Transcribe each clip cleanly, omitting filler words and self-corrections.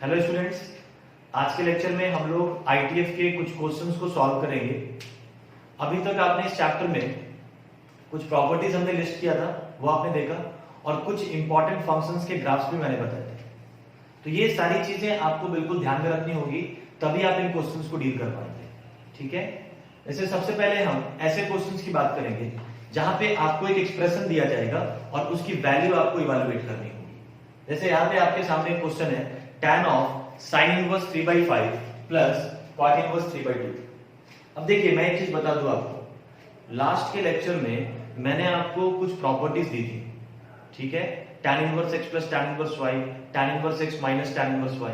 Hello students, आज के lecture में हम लोग आईटीएफ के कुछ क्वेश्चंस को सॉल्व करेंगे। अभी तक आपने इस चैप्टर में कुछ प्रॉपर्टीज हमने लिस्ट किया था, वो आपने देखा, और कुछ इंपॉर्टेंट फंक्शंस के ग्राफ्स भी मैंने बताए थे। तो ये सारी चीजें आपको बिल्कुल ध्यान में रखनी होगी, तभी आप इन क्वेश्चंस को डील कर पाएंगे। ठीक है, जैसे सबसे पहले हम ऐसे क्वेश्चंस की बात करेंगे जहां पे आपको एक एक्सप्रेशन दिया जाएगा और उसकी वैल्यू आपको इवैल्यूएट करनी होगी। जैसे यहाँ पे आपके सामने एक क्वेश्चन है, tan of sin inverse 3/5 plus cot inverse 3/2। अब देखिए, मैं एक चीज बता दूं आपको, लास्ट के लेक्चर में मैंने आपको कुछ प्रॉपर्टीज दी थी। ठीक है, tan inverse x plus tan inverse y, tan inverse x minus tan inverse y।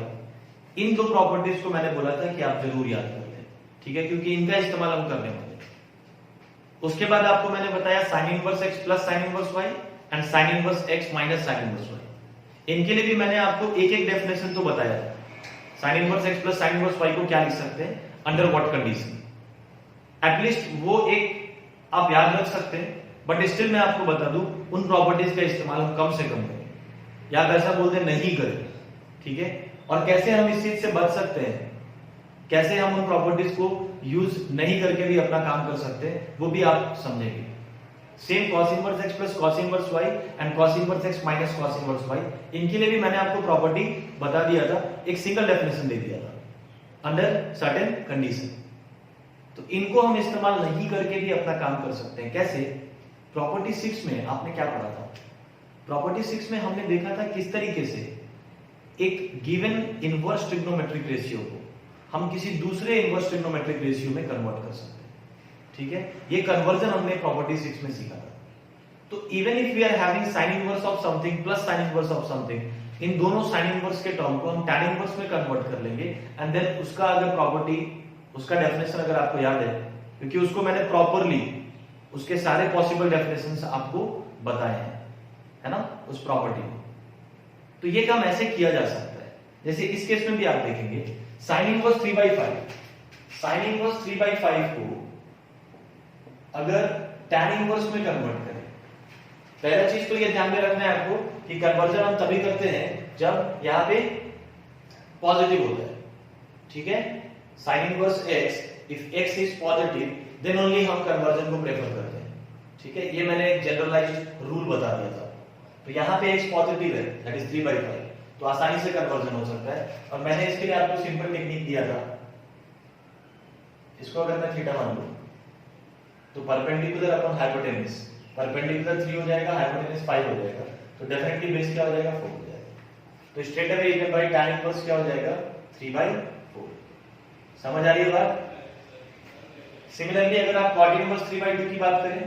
इन दो प्रॉपर्टीज को मैंने बोला था कि आप जरूर याद कर लें। ठीक है, क्योंकि इनका इस्तेमाल हम करने वाले हैं। उसके बाद आपको मैंने बताया sin inverse x plus sin inverse y and sin inverse x minus sin inverse y। इनके लिए भी मैंने आपको एक एक डेफिनेशन तो बताया था। sin inverse x plus sin inverse y को क्या लिख सकते हैं, अंडर व्हाट कंडीशन। एटलीस्ट वो एक आप याद रख सकते हैं, बट स्टिल मैं आपको बता दूं, उन प्रॉपर्टीज का इस्तेमाल हम कम से कम करें, या वैसा बोलते नहीं करें। ठीक है, और कैसे हम इस चीज से बच सकते हैं, कैसे हम उन प्रॉपर्टीज को यूज नहीं करके भी अपना काम कर सकते हैं, वो भी आप समझेंगे। Same cos inverse x plus cos inverse y and cos inverse x minus cos inverse y, इनके लिए भी मैंने आपको प्रॉपर्टी बता दिया था, एक सिंगल डेफिनेशन दे दिया था, अंडर सर्टेन कंडीशन। तो इनको हम इस्तेमाल नहीं करके भी अपना काम कर सकते हैं। कैसे? प्रॉपर्टी 6 में आपने क्या पढ़ा था? प्रॉपर्टी 6 में हमने देखा था किस तरीके से एक गिवन इनवर्स ट्रिग्नोमेट्रिक रेशियो को हम किसी दूसरे इनवर्स ट्रिग्नोमेट्रिक रेशियो में कन्वर्ट कर सकते हैं। ठीक है, ये कन्वर्जन हमने प्रॉपर्टी 6 में सीखा था। तो even if we are having sine inverse of something plus sine inverse of something, इन दोनों साइन इनवर्स के टर्म को हम tan इनवर्स में कन्वर्ट कर लेंगे एंड देन उसका अगर प्रॉपर्टी, उसका डेफिनेशन अगर आपको याद है, क्योंकि उसको मैंने प्रॉपरली उसके सारे पॉसिबल डेफिनेशंस आपको बताए हैं, है ना, उस प्रॉपर्टी में। तो ये काम ऐसे किया जा सकता है। जैसे इस केस में भी आप देखेंगे, साइन इनवर्स 3/5, साइन इनवर्स 3/5 को अगर tan इनवर्स में कन्वर्ट करें, पहला चीज तो ये ध्यान में रखना है आपको कि कन्वर्जन हम तभी करते हैं जब यहां पे पॉजिटिव होता है। ठीक है, sin inverse x, if x is positive then only हम कन्वर्जन को प्रेफर करते हैं। ठीक है, ये मैंने एक जनरलाइज्ड रूल बता दिया था। तो यहां पे x पॉजिटिव है, दैट इज 3/5, तो आसानी से कन्वर्जन हो सकता है। और मैंने इसके लिए आपको सिंपल टेक्निक दिया था, इसको अगर मैं थीटा मान लूं तो परपेंडिकुलर अपॉन हाइपोटेनस, परपेंडिकुलर 3 हो जाएगा, हाइपोटेनस 5 हो जाएगा, तो डेफिनेटली बेस क्या हो जाएगा, 4 हो जाएगा। तो straight away you can buy tan inverse क्या हो जाएगा, 3/4। समझ आ रही है बात? सिमिलरली अगर आप cot इनवर्स 3/2 की बात करें,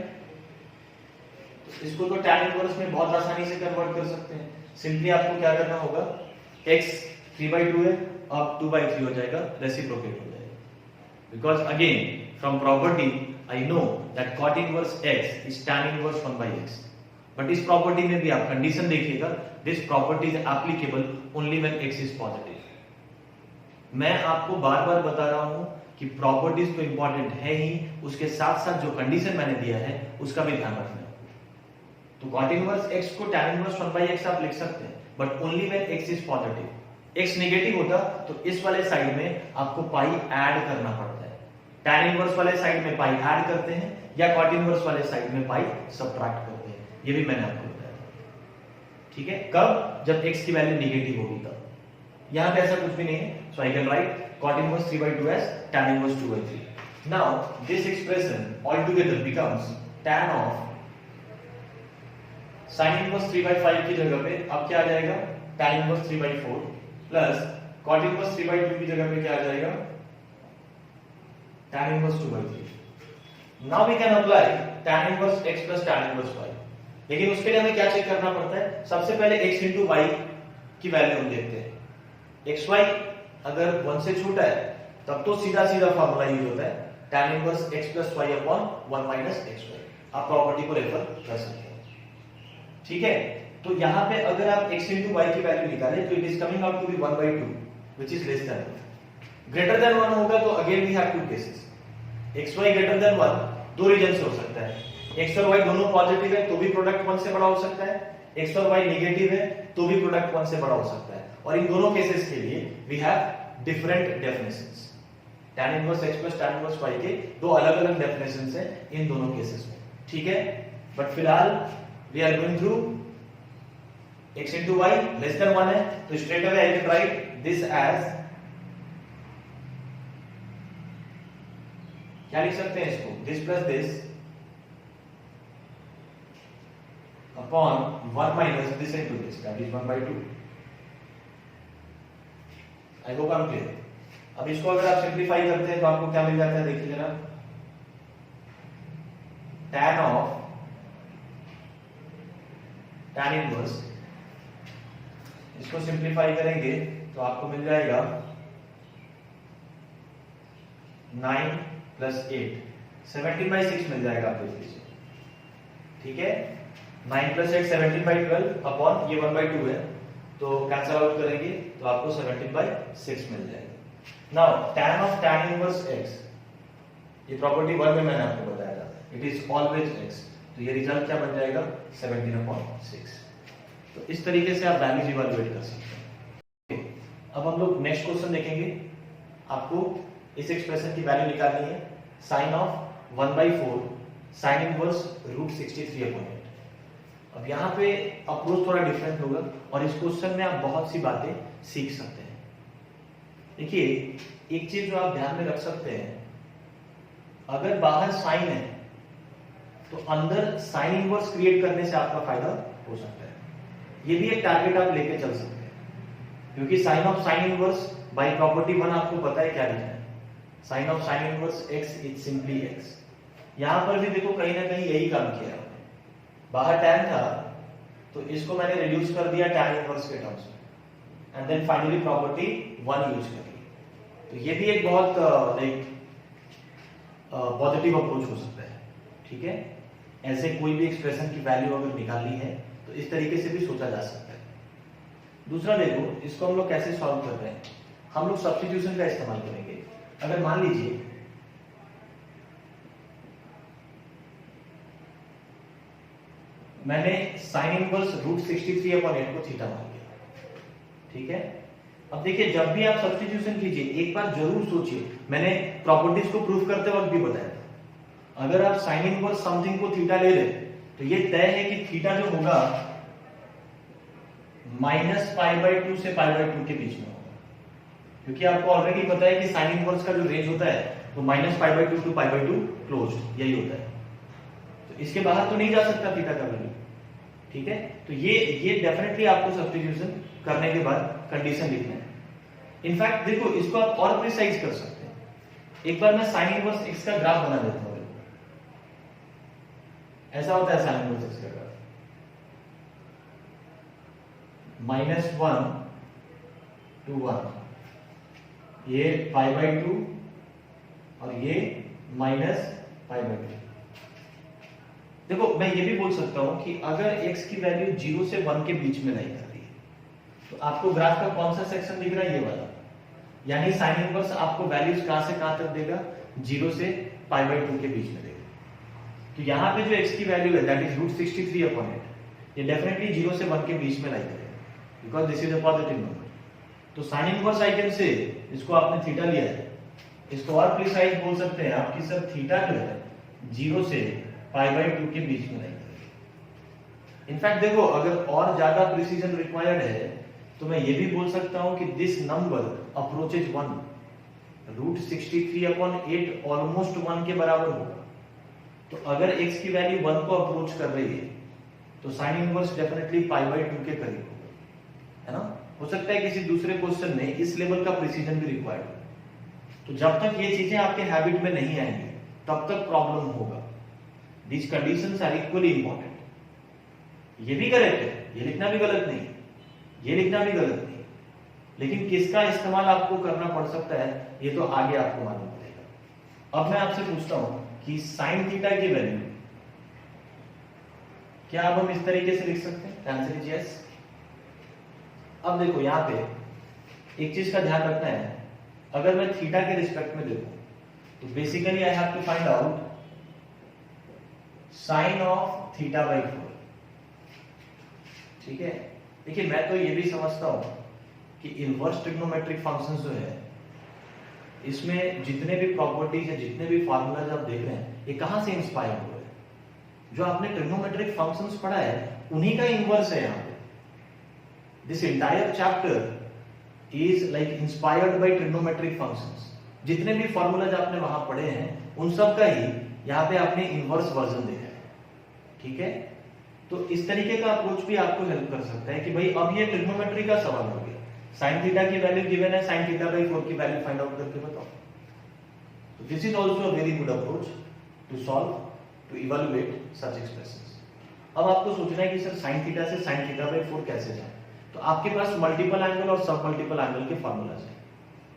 तो इसको तो tan इनवर्स में बहुत आसानी से कन्वर्ट कर सकते हैं। सिंपली आपको क्या करना होगा, x 3/2 है, अब 2/3 हो जाएगा, रेसिप्रोकेट हो जाएगा। Because again from property I know that cot inverse x is tan inverse 1/x, but इस प्रॉपर्टी में भी आप कंडीशन देखिएगा, this property is applicable only when x is positive। मैं आपको बार बार बता रहा हूं कि प्रॉपर्टीज तो इंपॉर्टेंट है ही, उसके साथ साथ जो कंडीशन मैंने दिया है उसका भी ध्यान रखना है। तो cot inverse x को tan inverse 1/x आप लिख सकते हैं, but only when x is positive। x negative होता तो इस वाले साइड में आपको पाई ऐड करना पड़ता है। tan इनवर्स वाले साइड में पाई ऐड करते हैं, या cot इनवर्स वाले साइड में पाई सबट्रैक्ट करते हैं। ये भी मैंने आपको बताया था। ठीक है, कब? जब x की वैल्यू नेगेटिव होगी तब। यहां पे ऐसा कुछ भी नहीं है, so I can write cot inverse 3/2 as tan inverse 2/3। Now this expression all together becomes tan of sin inverse 3/5 की जगह पे अब क्या आ जाएगा, tan inverse 3/4 plus cot inverse 3/2 की जगह पे क्या आ जाएगा, tan inverse 2/3। Now we can apply tan inverse x plus tan inverse y। लेकिन उसके लिए हमें क्या चेक करना पड़ता है? सबसे पहले x into y की वैल्यू हम देखते हैं। xy अगर 1 से छोटा है तब तो सीधा सीधा फार्मूला यूज होता है, tan inverse x plus y upon 1 minus xy। आप प्रॉपर्टी को रेफर कर सकते हैं। ठीक है, तो यहां पे अगर आप x into y की वैल्यू निकालें तो it is coming out to be 1/2 which is less than 1। Greater than 1 होगा तो again we have two cases, xy greater than 1 दो रीजन से हो सकता है। x और y दोनों पॉजिटिव है तो भी प्रोडक्ट 1 से बड़ा हो सकता है, x और y नेगेटिव है तो भी प्रोडक्ट 1 से बड़ा हो सकता है। और इन दोनों केसेस के लिए we have different definitions. tan inverse x plus tan inverse y के दो अलग अलग डेफिनेशंस हैं इन दोनों केसेस में, ठीक है। बट फिलहाल we are going through x into y less than 1 है, तो straight away I can write this as, क्या लिख सकते हैं इसको, this plus this upon 1 minus this into this, that is 1/2। I hope I am clear. अब इसको अगर आप सिंप्लीफाई करते हैं तो आपको क्या मिल जाता है, देखिए जरा, tan ऑफ tan इनवर्स, इसको सिंप्लीफाई करेंगे तो आपको मिल जाएगा 9 प्लस 8, 17/6 मिल जाएगा आपको इससे, ठीक है। 9 प्लस 8 17/12 अपॉन ये 1/2 है, तो कैंसिल आउट करेंगे तो आपको 17/6 मिल जाएगा। Now tan of tan inverse x, ये प्रॉपर्टी 1 में मैंने आपको बताया था, इट इज ऑलवेज x, तो ये रिजल्ट क्या बन जाएगा 17/6। तो इस तरीके से आप वैल्यूज इवैल्यूएट कर सकते हैं। अब हम लोग नेक्स्ट क्वेश्चन देखेंगे। आपको इस एक्सप्रेशन की वैल्यू निकालनी है, साइन ऑफ 1/4 साइन इनवर्स √63/8। अब यहाँ पे अप्रोच थोड़ा डिफरेंट होगा और इस क्वेश्चन में आप बहुत सी बातें सीख सकते हैं। देखिए एक चीज जो आप ध्यान में रख सकते हैं, अगर बाहर साइन है तो अंदर साइन इनवर्स क्रिएट करने से आपका फायदा हो सकता है। ये भी एक टारगेट आप लेके चल सकते हैं, क्योंकि sine of sine inverse by property 1 आपको पता है क्या लिखना है, sine of sine inverse x is simply x। यहां पर भी देखो कहीं ना कहीं यही काम किया है, बाहर tan था तो इसको मैंने रिड्यूस कर दिया tan इनवर्स के टर्म्स में, and then finally property 1 use कर ली। तो ये भी एक बहुत पॉजिटिव अप्रोच हो सकता है, ठीक है। ऐसे कोई भी एक्सप्रेशन की वैल्यू अगर निकालनी है तो इस तरीके से भी सोचा जा सकता है। दूसरा देखो, इसको हम लोग कैसे सॉल्व कर रहे हैं, हम लोग सब्स्टिट्यूशन का इस्तेमाल करेंगे। अगर मान लीजिए मैंने साइन इनवर्स √63/8 को थीटा मान लिया, ठीक है। अब देखिए जब भी आप सब्स्टिट्यूशन कीजिए एक बार जरूर सोचिए, मैंने प्रॉपर्टीज को प्रूफ करते वक्त भी बताया था, अगर आप साइन इनवर्स समथिंग को थीटा ले रहे तो ये तय है कि थीटा जो होगा -π/2 से π/2 के बीच में होगा, क्योंकि आपको ऑलरेडी पता है कि साइन इनवर्स का जो रेंज होता है वो -π/2 टू π/2 क्लोज्ड यही होता है, तो इसके बाहर तो नहीं जा सकता थीटा का वैल्यू, ठीक है। तो ये डेफिनेटली आपको सब्स्टिट्यूशन करने के बाद कंडीशन लिखना है। इनफैक्ट देखो इसको आप और प्रिसाइज कर सकते हैं, एक बार मैं साइन इनवर्स x का ग्राफ बना देता हूं। ऐसा होता है साइन इनवर्स x का ग्राफ, -1 to 1, ये π/2 और ये -π/2। देखो मैं ये भी बोल सकता हूं कि अगर x की वैल्यू 0 से 1 के बीच में लाई कर रही है तो आपको ग्राफ का कौन सा सेक्शन दिख रहा है, ये वाला, यानी साइन इनवर्स आपको वैल्यूज कहां से कहां तक देगा, 0 से π/2 के बीच में देगा। तो यहाँ पे जो x की वैल्यू है दैट इज √63/8, ये डेफिनेटली 0 से 1 के बीच में लाई करेगा, because this is a positive number. तो sine inverse I can say, इसको आपने थीटा लिया है, इसको और प्रिसाइज बोल सकते हैं आप कि सर थीटा जो है 0 से π/2 के बीच में लाई करेगा। इनफैक्ट देखो अगर और ज्यादा प्रिसीजन रिक्वायर्ड है तो मैं ये भी बोल सकता हूं कि दिस नंबर अप्रोचेज 1, √63/8 ऑलमोस्ट 1 के बराबर होगा। तो अगर x की वैल्यू 1 को अप्रोच कर रही है तो साइन इनवर्स डेफिनेटली π/2 के करीब होगा, है ना। हो सकता है किसी दूसरे क्वेश्चन में इस लेवल का प्रिसीजन भी रिक्वायर्ड हो। तो जब तक ये चीजें आपके हैबिट में नहीं आएंगी तब तक प्रॉब्लम होगा। These conditions are equally important. ये भी करेक्ट है, ये लिखना भी गलत नहीं, ये लिखना भी गलत नहीं, लेकिन किसका इस्तेमाल आपको करना पड़ सकता है ये तो आगे आपको मालूम पड़ेगा। अब मैं आपसे पूछता हूं कि साइन थीटा की वैल्यू क्या अब हम इस तरीके से लिख सकते हैं, आंसर इज यस। अब देखो यहां पे एक चीज का ध्यान रखना है, अगर मैं थीटा के रिस्पेक्ट में देखूं तो basically I have to find out sine of θ/4, ठीक है। देखिए मैं तो ये भी समझता हूं कि इनवर्स ट्रिग्नोमेट्रिक फंक्शंस जो है इसमें जितने भी प्रॉपर्टीज है, जितने भी फार्मूलाज आप देख रहे हैं, ये कहां से इंस्पायर हुए हैं? जो आपने ट्रिग्नोमेट्रिक फंक्शंस पढ़ा है उन्हीं का इनवर्स है यहाँ पे। This entire chapter is like inspired by trigonometric functions. जितने भी फार्मूलाज आपने वहां पढ़े हैं उन सब का ही यहाँ पे आपने इनवर्स वर्जन देखा है, ठीक है? तो इस तरीके का अप्रोच भी आपको हेल्प कर सकता है कि भाई अब ये ट्रिग्नोमेट्री का सवाल हो गया, साइन थीटा की वैल्यू गिवन है, साइन थीटा बाई 4 की वैल्यू फाइंड आउट करके बताओ। तो this is also a very good approach to solve, to evaluate such expressions. अब आपको सोचना है कि सर साइन थीटा से साइन थीटा बाई 4 कैसे जाए? तो आपके पास मल्टीपल एंगल और सब मल्टीपल एंगल के फार्मूलाज हैं।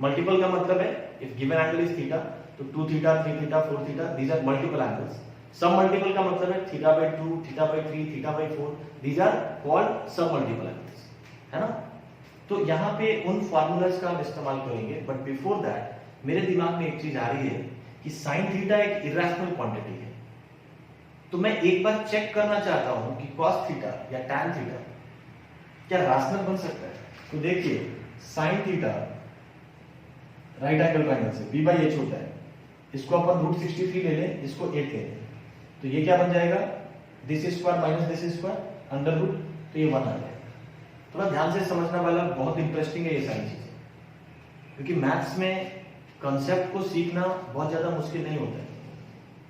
मल्टीपल का मतलब है if given angle is theta तो 2 theta, 3 theta, 4 theta, these are multiple angles. Sub multiple का मतलब है theta by 2, theta by 3, theta by 4, these are called sub multiple angles, है ना? तो यहाँ पे उन फार्मूलाज का हम इस्तेमाल करेंगे, बट बिफोर दैट मेरे दिमाग में एक चीज आ रही है कि साइन थीटा एक इरेशनल क्वांटिटी है। तो मैं एक बार चेक करना चाहता हूं कि कॉस थीटा या टैन थीटा क्या रैशनल बन सकता है। तो देखिए sine theta right angle triangle से b बाई h होता है, इसको अपन √63 ले लें, इसको 8 ले लें, तो ये क्या बन जाएगा? This square minus this square under root, तो ये 1 आ जाएगा। थोड़ा ध्यान से समझना वाला, बहुत इंटरेस्टिंग है ये सारी चीजें, क्योंकि मैथ्स में कंसेप्ट को सीखना बहुत ज्यादा मुश्किल नहीं होता है।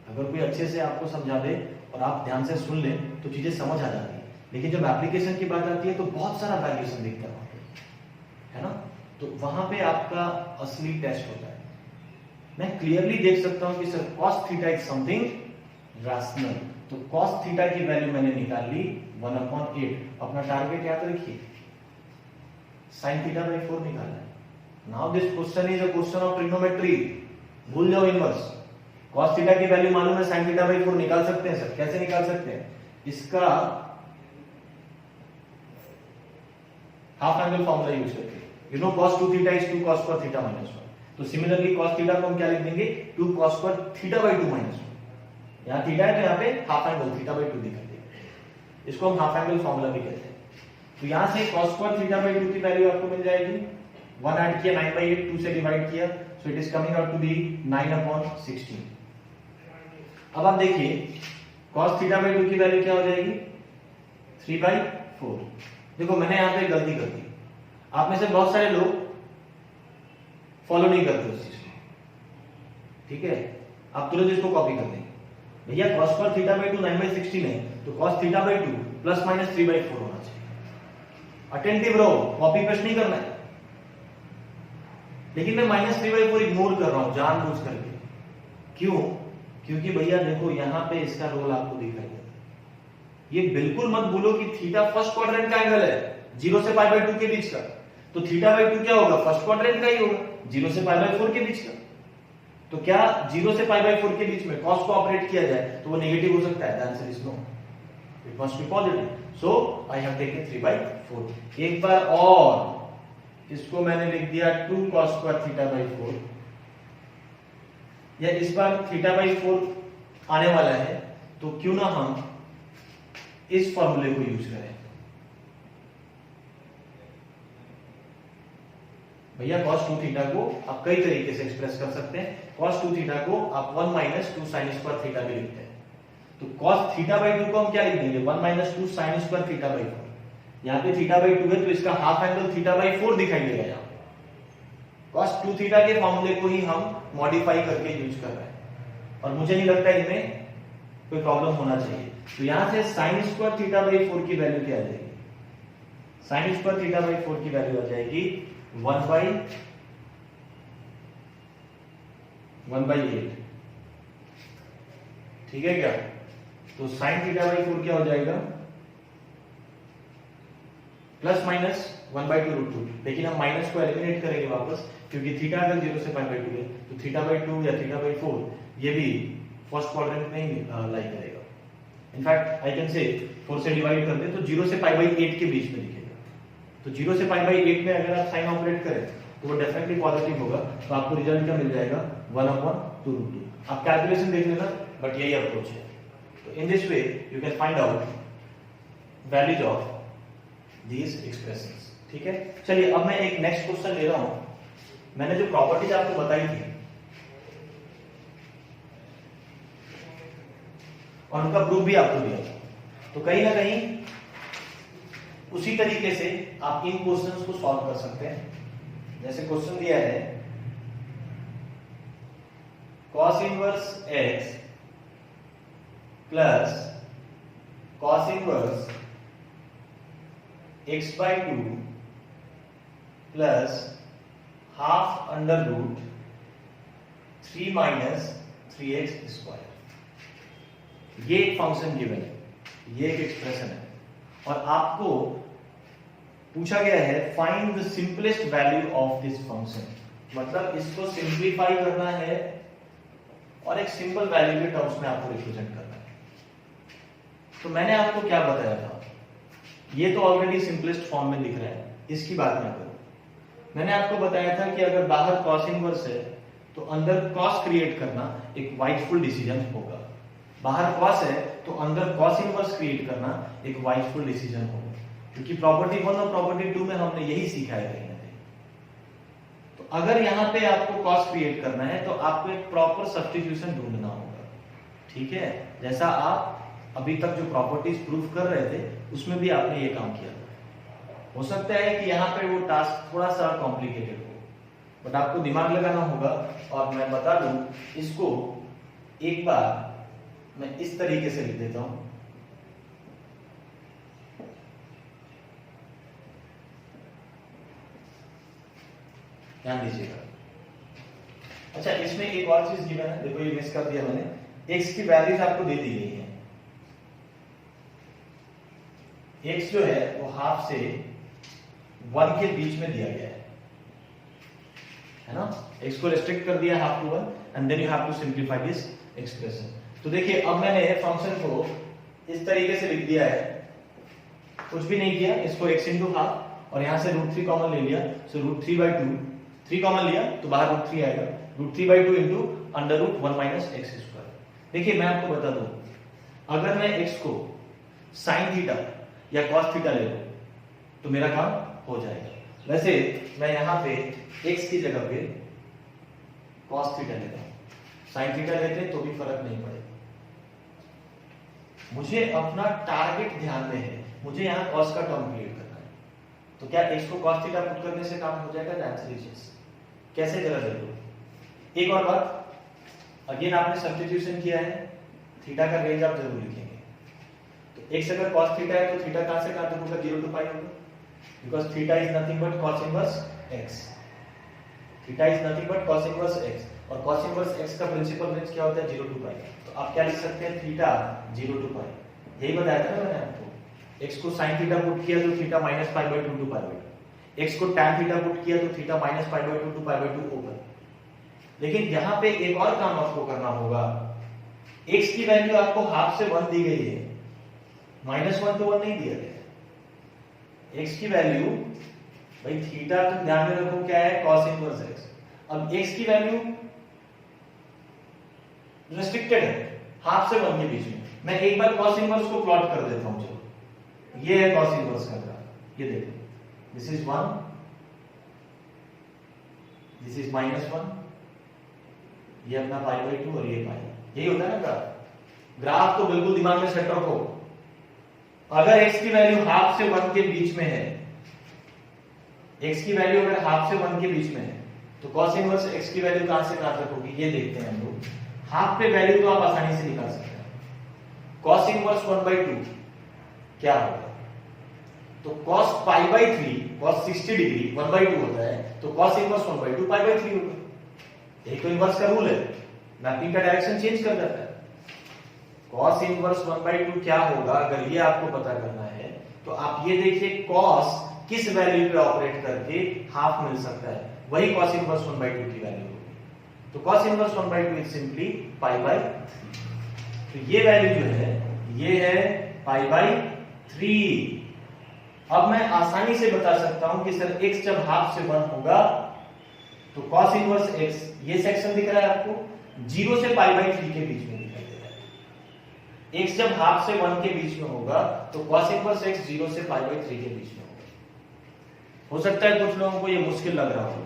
अगर कोई अच्छे से आपको समझा दे और आप ध्यान से सुन लें तो चीजें समझ आ जाती है, लेकिन जब एप्लीकेशन की बात आती है तो बहुत सारा वैल्यूएशन दिखता है ना? तो वहां पे आपका असली टेस्ट होता है। मैं क्लियरली देख सकता हूं कि sir cos theta is something rational, तो cos थीटा की वैल्यू मैंने निकाल ली 1/8। अपना टारगेट याद रखिए, sin थीटा बाई 4 निकालना है। Now this question is a question of trigonometry, भूल जाओ इनवर्स। cos थीटा की वैल्यू मालूम है, sin थीटा बाई 4 निकाल सकते हैं सर। कैसे निकाल सकते हैं? इसका हाफ एंगल फॉर्मूला यूज करके। You know cos 2 theta is 2 cos square theta minus 1। तो सिमिलरली cos थीटा को हम क्या लिख देंगे? 2 cos square theta by 2 minus 1। यहाँ थीटा है तो यहाँ पे हाफ एंगल थीटा बाई 2 दिखा देंगे, इसको हम हाफ एंगल फॉर्मूला भी कहते हैं। तो यहाँ से cos स्क्वायर थीटा बाई 2 की वैल्यू आपको मिल जाएगी, 1 ऐड किया 9/8, 2 से डिवाइड किया, so it is coming out to be 9/16। अब आप देखिए cos थीटा बाई 2 की वैल्यू क्या हो जाएगी? 3/4। देखो मैंने यहाँ पे गलती कर दी, आप में से बहुत सारे लोग फॉलो नहीं करते उस चीज को, ठीक है? आप तुरंत इसको कॉपी कर देंगे, भैया cos स्क्वायर थीटा बाई 2 9/16 है, तो cos theta by 2 plus minus 3/4 होना चाहिए। अटेंटिव रहो, कॉपी पेस्ट नहीं करना है। लेकिन मैं माइनस 3/4 इग्नोर कर रहा हूं जानबूझ करके। क्यों? क्योंकि भैया देखो यहाँ पे इसका रोल आपको दिखाई देता है। ये बिल्कुल मत भूलो कि थीटा फर्स्ट क्वाड्रेंट का एंगल है, 0 से π/2 के बीच का। तो थीटा बाई 2 क्या होगा? फर्स्ट क्वाड्रेंट का ही होगा, 0 से π/4 के बीच का। तो क्या 0 से π/4 के बीच में cos को ऑपरेट किया जाए तो वो नेगेटिव हो सकता है? The answer is no, it must be positive. So I have taken 3/4। एक बार और इसको मैंने लिख दिया 2 cos स्क्वायर थीटा बाई 4, या इस बार थीटा बाई 4 आने वाला है, तो क्यों ना हम इस फॉर्मूले को यूज करें। भैया cos 2 थीटा को आप कई तरीके से एक्सप्रेस कर सकते हैं। cos 2 थीटा को आप 1 माइनस 2 साइन स्क्वायर थीटा भी लिखते हैं। तो cos थीटा बाई 2 को हम क्या लिख देंगे? 1 minus 2 sine square theta by 4। यहाँ पे थीटा बाई 2 है तो इसका हाफ एंगल थीटा बाई 4 दिखाई देगा। यहाँ पे cos 2 थीटा के फॉर्मूले को ही हम मॉडिफाई करके यूज कर रहे हैं, और मुझे नहीं लगता इनमें कोई प्रॉब्लम होना चाहिए। तो यहाँ से साइन स्क्वायर थीटा बाई 4 की वैल्यू क्या आ जाएगी? साइन स्क्वायर थीटा बाई 4 की वैल्यू आ जाएगी 1/8। ठीक है क्या? तो साइन थीटा बाई 4 क्या हो जाएगा? Plus minus 1/2√2। लेकिन हम माइनस को एलिमिनेट करेंगे वापस, क्योंकि थीटा अगर 0 से π/2 है तो थीटा बाई 2 या थीटा बाई 4 ये भी फर्स्ट क्वाड्रेंट में ही लाई करेगा। इनफैक्ट आई कैन से 4 से डिवाइड कर दे तो 0 से π/8 के बीच में दिखेगा। तो 0 से π/8 में अगर आप साइन ऑपरेट करें तो वो डेफिनेटली पॉजिटिव होगा, तो आपको रिजल्ट क्या मिल जाएगा? 1/2√2। आप कैलकुलेशन देख लेना, बट यही अप्रोच है। तो in this way you can find out values of these expressions। ठीक है, चलिए अब मैं एक नेक्स्ट क्वेश्चन ले रहा हूं। मैंने जो प्रॉपर्टीज आपको बताई थी और उनका प्रूफ भी आपको दिया था, तो कहीं ना कहीं उसी तरीके से आप इन क्वेश्चंस को सॉल्व कर सकते हैं। जैसे क्वेश्चन दिया है cos inverse x plus cos inverse x by 2 plus half under root 3 minus 3x square. ये एक फंक्शन गिवन है, ये एक एक्सप्रेशन है और आपको पूछा गया है find the simplest value of this function, मतलब इसको सिंप्लीफाई करना है और एक सिंपल वैल्यू के टर्म्स में आपको रिप्रेजेंट करना है। तो मैंने आपको क्या बताया था, ये तो ऑलरेडी सिंपलेस्ट फॉर्म में लिख रहा है, इसकी बात ना करो। मैंने आपको बताया था कि अगर बाहर cos इनवर्स है तो अंदर cos क्रिएट करना एक वाइटफुल डिसीजन होगा, बाहर cos है तो अंदर cos इनवर्स क्रिएट करना एक वाइटफुल डिसीजन होगा, क्योंकि प्रॉपर्टी 1 और प्रॉपर्टी 2 में हमने यही सीखा है कहीं ना कहीं। तो अगर यहाँ पे आपको cos क्रिएट करना है तो आपको एक प्रॉपर सब्स्टिट्यूशन ढूंढना होगा, ठीक है, जैसा आप अभी तक जो प्रॉपर्टीज प्रूफ कर रहे थे उसमें भी आपने ये काम किया था। हो सकता है कि यहाँ पे वो टास्क थोड़ा सा कॉम्प्लिकेटेड हो, बट आपको दिमाग लगाना होगा। और मैं बता दूं, इसको एक बार मैं इस तरीके से लिख देता हूं, ध्यान दीजिएगा। अच्छा, इसमें एक और चीज गिवन है, देखो ये मिस कर दिया मैंने, x की वैल्यूज आपको दे दी गई है। x जो है वो हाफ से 1 के बीच में दिया गया है ना, x को रेस्ट्रिक्ट कर दिया half to 1 and then you have to simplify this expression. तो देखिए अब मैंने फंक्शन को इस तरीके से लिख दिया है, कुछ भी नहीं किया, इसको x इंटू हाफ और यहां से √3 कॉमन ले लिया, सो √3/2, 3 कॉमन लिया तो बाहर √3 आएगा, √3/2 into under root 1 minus x square. देखिए मैं आपको बता दूं, अगर मैं x को साइन थीटा या cos थीटा ले लूं तो मेरा काम हो जाएगा। वैसे मैं यहां पे x की जगह पे cos थीटा लेता हूं, साइन थीटा लेते तो भी फर्क नहीं पड़ेगा। मुझे अपना टारगेट ध्यान में है, मुझे यहां cos का टर्म क्रिएट करना है, तो क्या x को cos थीटा पुट करने से काम हो जाएगा? Answer is yes. कैसे जरा देखो, एक और बात, अगेन आपने सब्स्टिट्यूशन किया है, थीटा का रेंज आप जरूर लिखेंगे। तो x अगर cos थीटा है तो थीटा कहां से कहां तक होगा? 0 to पाई होगा, because theta is nothing but cos inverse x। Theta is nothing but cos inverse x, और cos इनवर्स x का प्रिंसिपल रेंज क्या होता है? 0 to पाई। तो आप क्या लिख सकते हैं? थीटा 0 to पाई। यही बताया था ना मैंने आपको, x को sin थीटा पुट किया तो थीटा -π/2 to π/2, x को tan थीटा पुट किया तो थीटा -π/2 to π/2 होगा। लेकिन यहां पे एक और काम आपको करना होगा, x की वैल्यू आपको हाफ से 1 दी गई है, -1 तो 1 नहीं दिया गया। x की वैल्यू भाई थीटा तो ध्यान में रखो क्या है? cos inverse x। अब x की वैल्यू रेस्ट्रिक्टेड है हाफ से 1 के बीच में। मैं एक बार cos इनवर्स को प्लॉट कर देता हूं, चलो ये है cos इनवर्स का ग्राफ, ये देखो, दिस इज 1, दिस इज -1, ये अपना π/2 और ये पाई, यही होता है ना ग्राफ। ग्राफ तो बिल्कुल दिमाग में सेट रखो, अगर x की वैल्यू हाफ से 1 के बीच में है, x की वैल्यू अगर हाफ से 1 के बीच में है तो cos इनवर्स x की वैल्यू कहां से कहां तक होगी? ये देखते हैं हम लोग। हाफ पे वैल्यू तो आप आसानी से निकाल सकते हैं, cos इनवर्स 1/2 क्या होगा? तो cos π/3, cos 60 डिग्री 1/2 होता है, तो cos इनवर्स 1/2 π/3 होगा। यही तो इनवर्स का रूल है, मैपिंग का डायरेक्शन चेंज कर जाता है। cos इनवर्स 1/2 क्या होगा? अगर ये आपको पता करना है तो आप ये देखिए cos किस वैल्यू पे ऑपरेट करके हाफ मिल सकता है, वही cos इनवर्स 1/2 की वैल्यू होगी। तो cos इनवर्स 1/2 इज सिंपली π/3। तो ये वैल्यू जो है ये है π/3। अब मैं आसानी से बता सकता हूं कि सर x जब हाफ से 1 होगा तो cos इनवर्स x, ये सेक्शन दिख रहा है आपको, 0 से π/3 के बीच में दिखाई दे रहा है। x जब हाफ से 1 के बीच में होगा तो cos इनवर्स x 0 से π/3 के बीच में होगा। हो सकता है कुछ लोगों को ये मुश्किल लग रहा हो,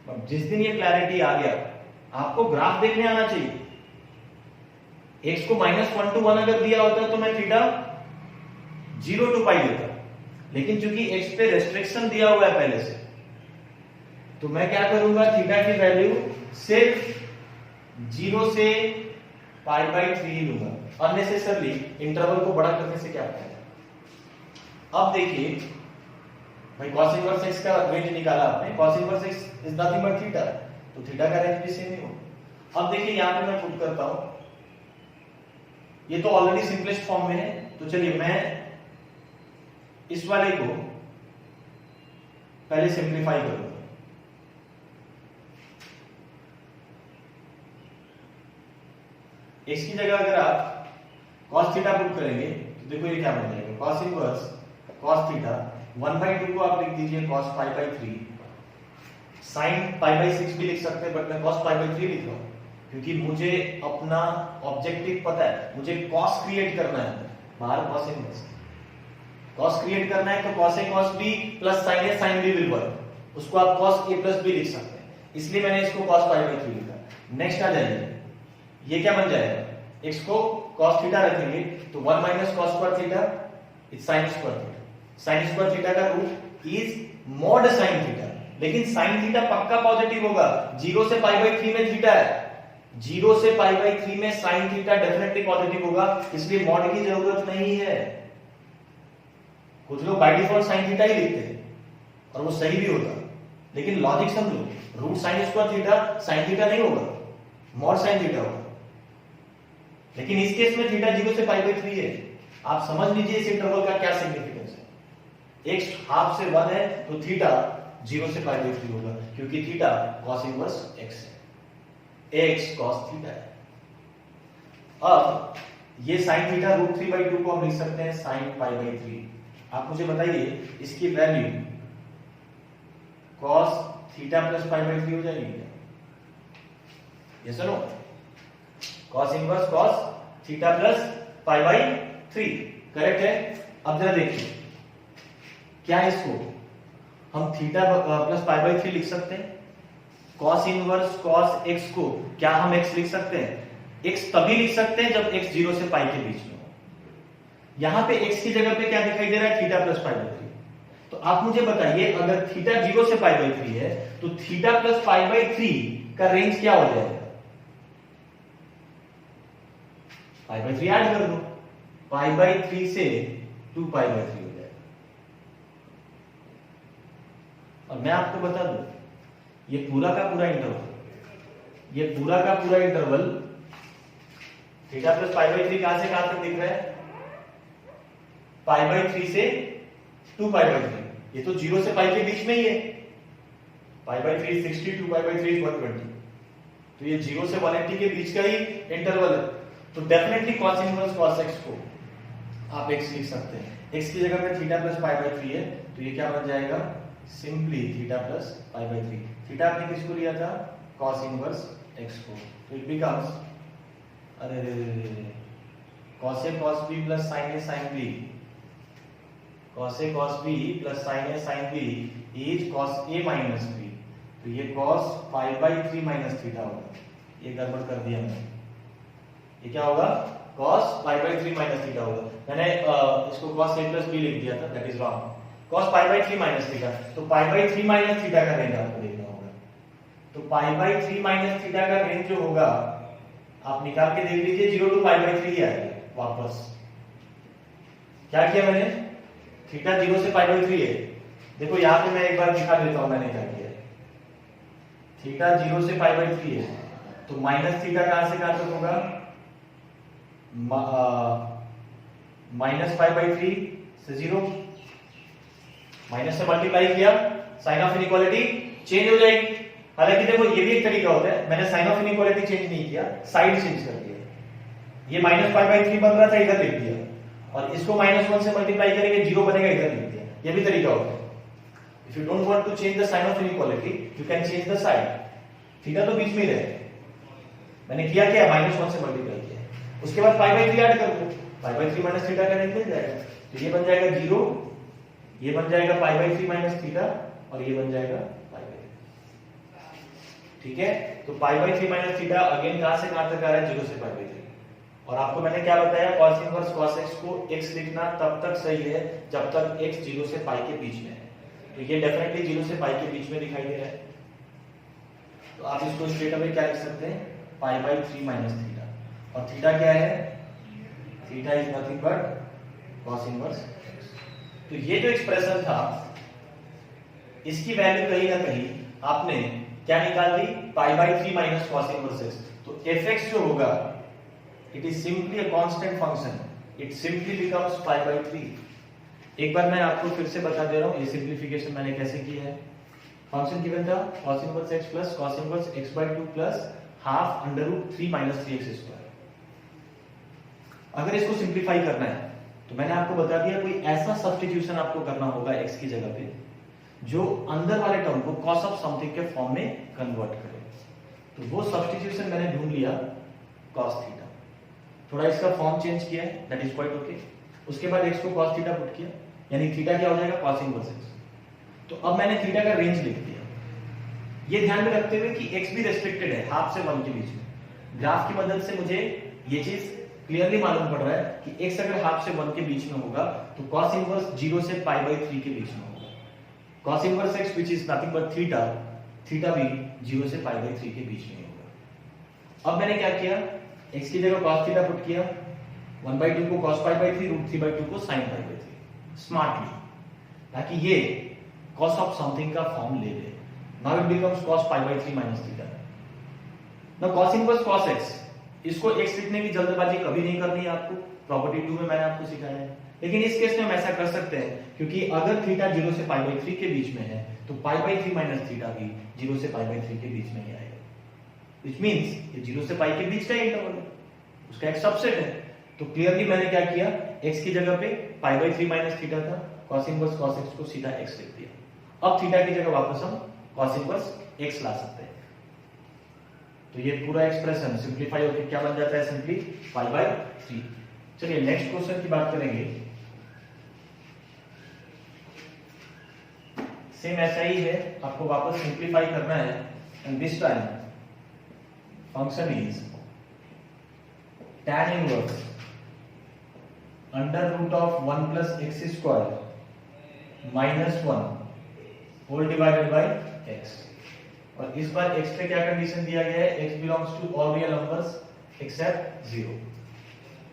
बट जिस दिन ये क्लैरिटी आ गया, आपको ग्राफ देखने आना चाहिए। x को -1 to 1 अगर दिया होता तो मैं थीटा 0 to पाई देता, लेकिन चूंकि x पे रेस्ट्रिक्शन दिया हुआ है पहले से, तो मैं क्या करूंगा, थीटा की वैल्यू सिर्फ 0 से π/3 ही लूंगा। अननेसेसरली इंटरवल को बड़ा करने से क्या फायदा। अब देखिए भाई, cos इनवर्स x का रेंज निकाला आपने, cos inverse x is nothing but theta, तो थीटा का रेंज भी सेम ही होगा। अब देखिए यहां पे मैं पुट करता हूं, ये तो ऑलरेडी सिंपलेस्ट फॉर्म में है, तो चलिए मैं इस वाले को पहले सिंप्लीफाई करूंगा। x की जगह अगर आप cos थीटा पुट करेंगे तो देखो ये क्या बन जाएगा, cos इनवर्स cos थीटा 1/2 को आप लिख दीजिए cos π/3, sin π/6 भी लिख सकते हैं, बट मैं cos π/3 लिख रहा हूं क्योंकि मुझे अपना ऑब्जेक्टिव पता है, मुझे cos क्रिएट करना है, बाहर cos इनवर्स cos क्रिएट करना है, तो cos a cos b plus sin a sin b will work, उसको आप cos a प्लस b लिख सकते हैं, इसलिए मैंने इसको cos π/3 लिखा। नेक्स्ट आ जाइए, ये क्या बन जाएगा, x को cos थीटा रखेंगे तो 1 - cos square theta is sin square theta, sin square theta का root is mod sin theta, लेकिन sin थीटा पक्का पॉजिटिव होगा, 0 से π/3 में थीटा है, 0 से π/3 में sin थीटा डेफिनेटली पॉजिटिव होगा, इसलिए mod की जरूरत नहीं है। कुछ लोग बाय डिफॉल्ट sin थीटा ही लिखते हैं और वो सही भी होता, लेकिन लॉजिक समझो, root sin square theta sin theta नहीं होगा, mod sin थीटा होगा, लेकिन इस केस में थीटा 0 से π/3 है। आप समझ लीजिए इस इंटरवल का क्या सिग्निफिकेंस है, x हाफ से 1 है तो थीटा 0 से π/3 होगा, क्योंकि थीटा cos इनवर्स x है, x cos थीटा है। अब ये sin थीटा √3/2 को हम लिख सकते हैं sin π/3। आप मुझे बताइए इसकी वैल्यू cos थीटा प्लस π/3 हो जाएगी क्या? यस और no? cos inverse cos theta plus π/3 correct है। अब जरा देखिए, क्या इसको हम थीटा प्लस π/3 लिख सकते हैं? cos इनवर्स cos x को क्या हम x लिख सकते हैं? x तभी लिख सकते हैं जब x 0 से पाई के बीच में हो। यहां पे x की जगह पे क्या दिखाई दे रहा है, थीटा प्लस π/3। तो आप मुझे बताइए, अगर थीटा 0 से π/3 है तो थीटा प्लस π/3 का रेंज क्या हो जाएगा? π/3 ऐड कर दो, π/3 से 2π/3 हो जाएगा। और मैं आपको बता दूं, ये पूरा का पूरा इंटरवल थीटा प्लस π/3 कहां से कहां तक दिख रहा है? π/3 से 2π/3, ये तो 0 से पाई के बीच में ही है। π/3 60, 2π/3 120, तो ये 0 से 180 के बीच का ही इंटरवल है, तो definitely cos inverse cos x को आप x लिख सकते हैं। x की जगह पे थीटा प्लस π/3 है, तो ये क्या बन जाएगा, सिंपली थीटा प्लस π/3। थीटा आपने किसको लिया था, cos इनवर्स x को, तो it becomes cos a cos b plus sin a sin b, cos a cos b plus sin a sin b is cos a minus b, तो ये cos π/3 minus theta होगा। ये गड़बड़ कर दिया मैंने, ये क्या होगा, cos π/3 माइनस थीटा होगा। मैंने इसको cos a प्लस b लिख दिया था, that is wrong. cos π/3 minus theta, तो π/3 माइनस थीटा का रेंज आपको देखना होगा, तो π/3 माइनस थीटा का रेंज जो होगा आप निकाल के देख लीजिए, 0 to π/3 ही आएगा वापस। क्या किया मैंने, थीटा 0 से π/3 है, देखो यहां पे मैं एक बार दिखा देता हूं मैंने क्या किया। थीटा 0 से π/3 है, तो माइनस थीटा कहां से कहां तक होगा, माइनस π/3 से 0, माइनस से मल्टीप्लाई किया, साइन ऑफ इनइक्वालिटी चेंज हो जाएगी। हालांकि देखो ये भी एक तरीका होता है, मैंने साइन ऑफ इनइक्वालिटी चेंज नहीं किया, साइड चेंज कर दिया। ये माइनस π/3 बन रहा था, इधर लिख दिया, और इसको -1 से मल्टीप्लाई करेंगे 0 बनेगा, इधर लिख दिया। ये भी तरीका होता है। If you don't want to change the sign of inequality, you can change the side. Theta तो बीच में ही रहे, मैंने किया क्या, -1 से मल्टीप्लाई किया, उसके बाद π/3 ऐड कर दो, π/3 माइनस थीटा का रेंज मिल जाएगा, तो ये बन जाएगा 0, ये बन जाएगा π/3 माइनस थीटा, और ये बन जाएगा पाई बाई 3। ठीक है, तो पाई बाई 3 माइनस थीटा अगेन कहां से कहां तक आ रहा है, 0 से पाई बाई 3। और आपको मैंने क्या बताया, cos इनवर्स cos x को x लिखना तब तक सही है जब तक x 0 से पाई के बीच में है। तो ये डेफिनेटली 0 से पाई के बीच में दिखाई दे रहा है, तो आप इसको स्ट्रेट अवे क्या लिख सकते हैं, पाई बाई 3 माइनस थीटा। और थीटा क्या है, theta is nothing but cos inverse x। तो ये जो एक्सप्रेशन था इसकी वैल्यू कहीं ना कहीं आपने क्या निकाल दी, pi by 3 minus cos inverse x। तो fx जो होगा it is simply a constant function, it simply becomes pi by 3। एक बार मैं आपको फिर से बता दे रहा हूं ये सिंप्लीफिकेशन मैंने कैसे किया है। फंक्शन गिवन था cos inverse x plus cos inverse x by 2 plus half under root 3 minus 3x square. अगर इसको सिंप्लीफाई करना है तो मैंने आपको बता दिया कोई ऐसा सब्स्टिट्यूशन आपको करना होगा x की जगह पे जो अंदर वाले टर्म को cos ऑफ समथिंग के फॉर्म में कन्वर्ट करे। तो वो सब्स्टिट्यूशन मैंने ढूंढ लिया cos थीटा, थोड़ा इसका फॉर्म चेंज किया है, दैट इज क्वाइट ओके। उसके बाद x को cos थीटा पुट किया, यानी थीटा क्या हो जाएगा, cos इनवर्स x। तो अब मैंने थीटा का रेंज लिख दिया, ये ध्यान में रखते हुए कि x भी रेस्ट्रिक्टेड है हाफ से 1 के बीच में। ग्राफ की मदद से मुझे ये चीज क्लियरली मालूम पड़ रहा है कि x अगर हाफ से 1 के बीच में होगा तो cos इनवर्स 0 से पाई बाई 3 के बीच में होगा। cos inverse x which is nothing but theta, theta भी 0 से पाई बाई 3 के बीच में होगा। अब मैंने क्या किया, x की जगह cos थीटा पुट किया, 1/2 को cos पाई बाई 3, रूट 3/2 को sin पाई बाई 3 स्मार्टली, ताकि ये cos ऑफ समथिंग का फॉर्म ले ले। Now it becomes cos pi by 3 minus theta. Now cos inverse cos x, इसको x लिखने की जल्दबाजी कभी नहीं करनी है आपको, प्रॉपर्टी 2 में मैंने आपको सिखाया है। लेकिन इस केस में हम ऐसा कर सकते हैं क्योंकि अगर थीटा 0 से पाई बाई 3 के बीच में है तो पाई बाई 3 माइनस थीटा भी 0 से पाई बाई 3 के बीच में ही आएगा, व्हिच मींस ये 0 से पाई के बीच का इंटरवल है, उसका एक सबसेट है। तो क्लियरली मैंने क्या किया, x की जगह पे पाई बाई 3 माइनस थीटा था, cos इनवर्स cos x को सीधा x लिख दिया। अब थीटा की जगह वापस हम cos इनवर्स x ला सकते हैं। तो ये पूरा एक्सप्रेशन सिंपलीफाई होकर क्या बन जाता है, सिंपली पाई बाई 3। चलिए नेक्स्ट क्वेश्चन की बात करेंगे। सेम ऐसा ही है, आपको वापस सिंपलीफाई करना है and this time function is tan inverse under root of 1 plus x square minus 1 whole divided by x। और इस बार x पे क्या कंडीशन दिया गया है, x belongs to all real numbers except 0।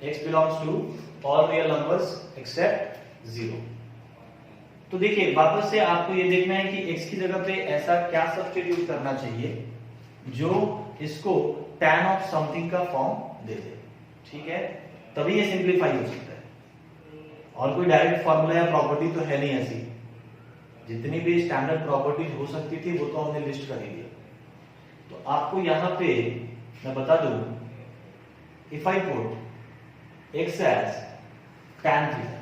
x belongs to all real numbers except 0। तो देखिए वापस से आपको ये देखना है कि x की जगह पे ऐसा क्या सब्स्टिट्यूट करना चाहिए जो इसको tan ऑफ समथिंग का फॉर्म दे दे। ठीक है, तभी ये सिंपलीफाई हो सकता है। और कोई डायरेक्ट फॉर्मूला या प्रॉपर्टी तो है नहीं ऐसी, जितनी भी स्टैंडर्ड प्रॉपर्टीज हो सकती थी वो तो हमने लिस्ट कर ही दिया। तो आपको यहां पे मैं बता दूं, if I put x as tan theta,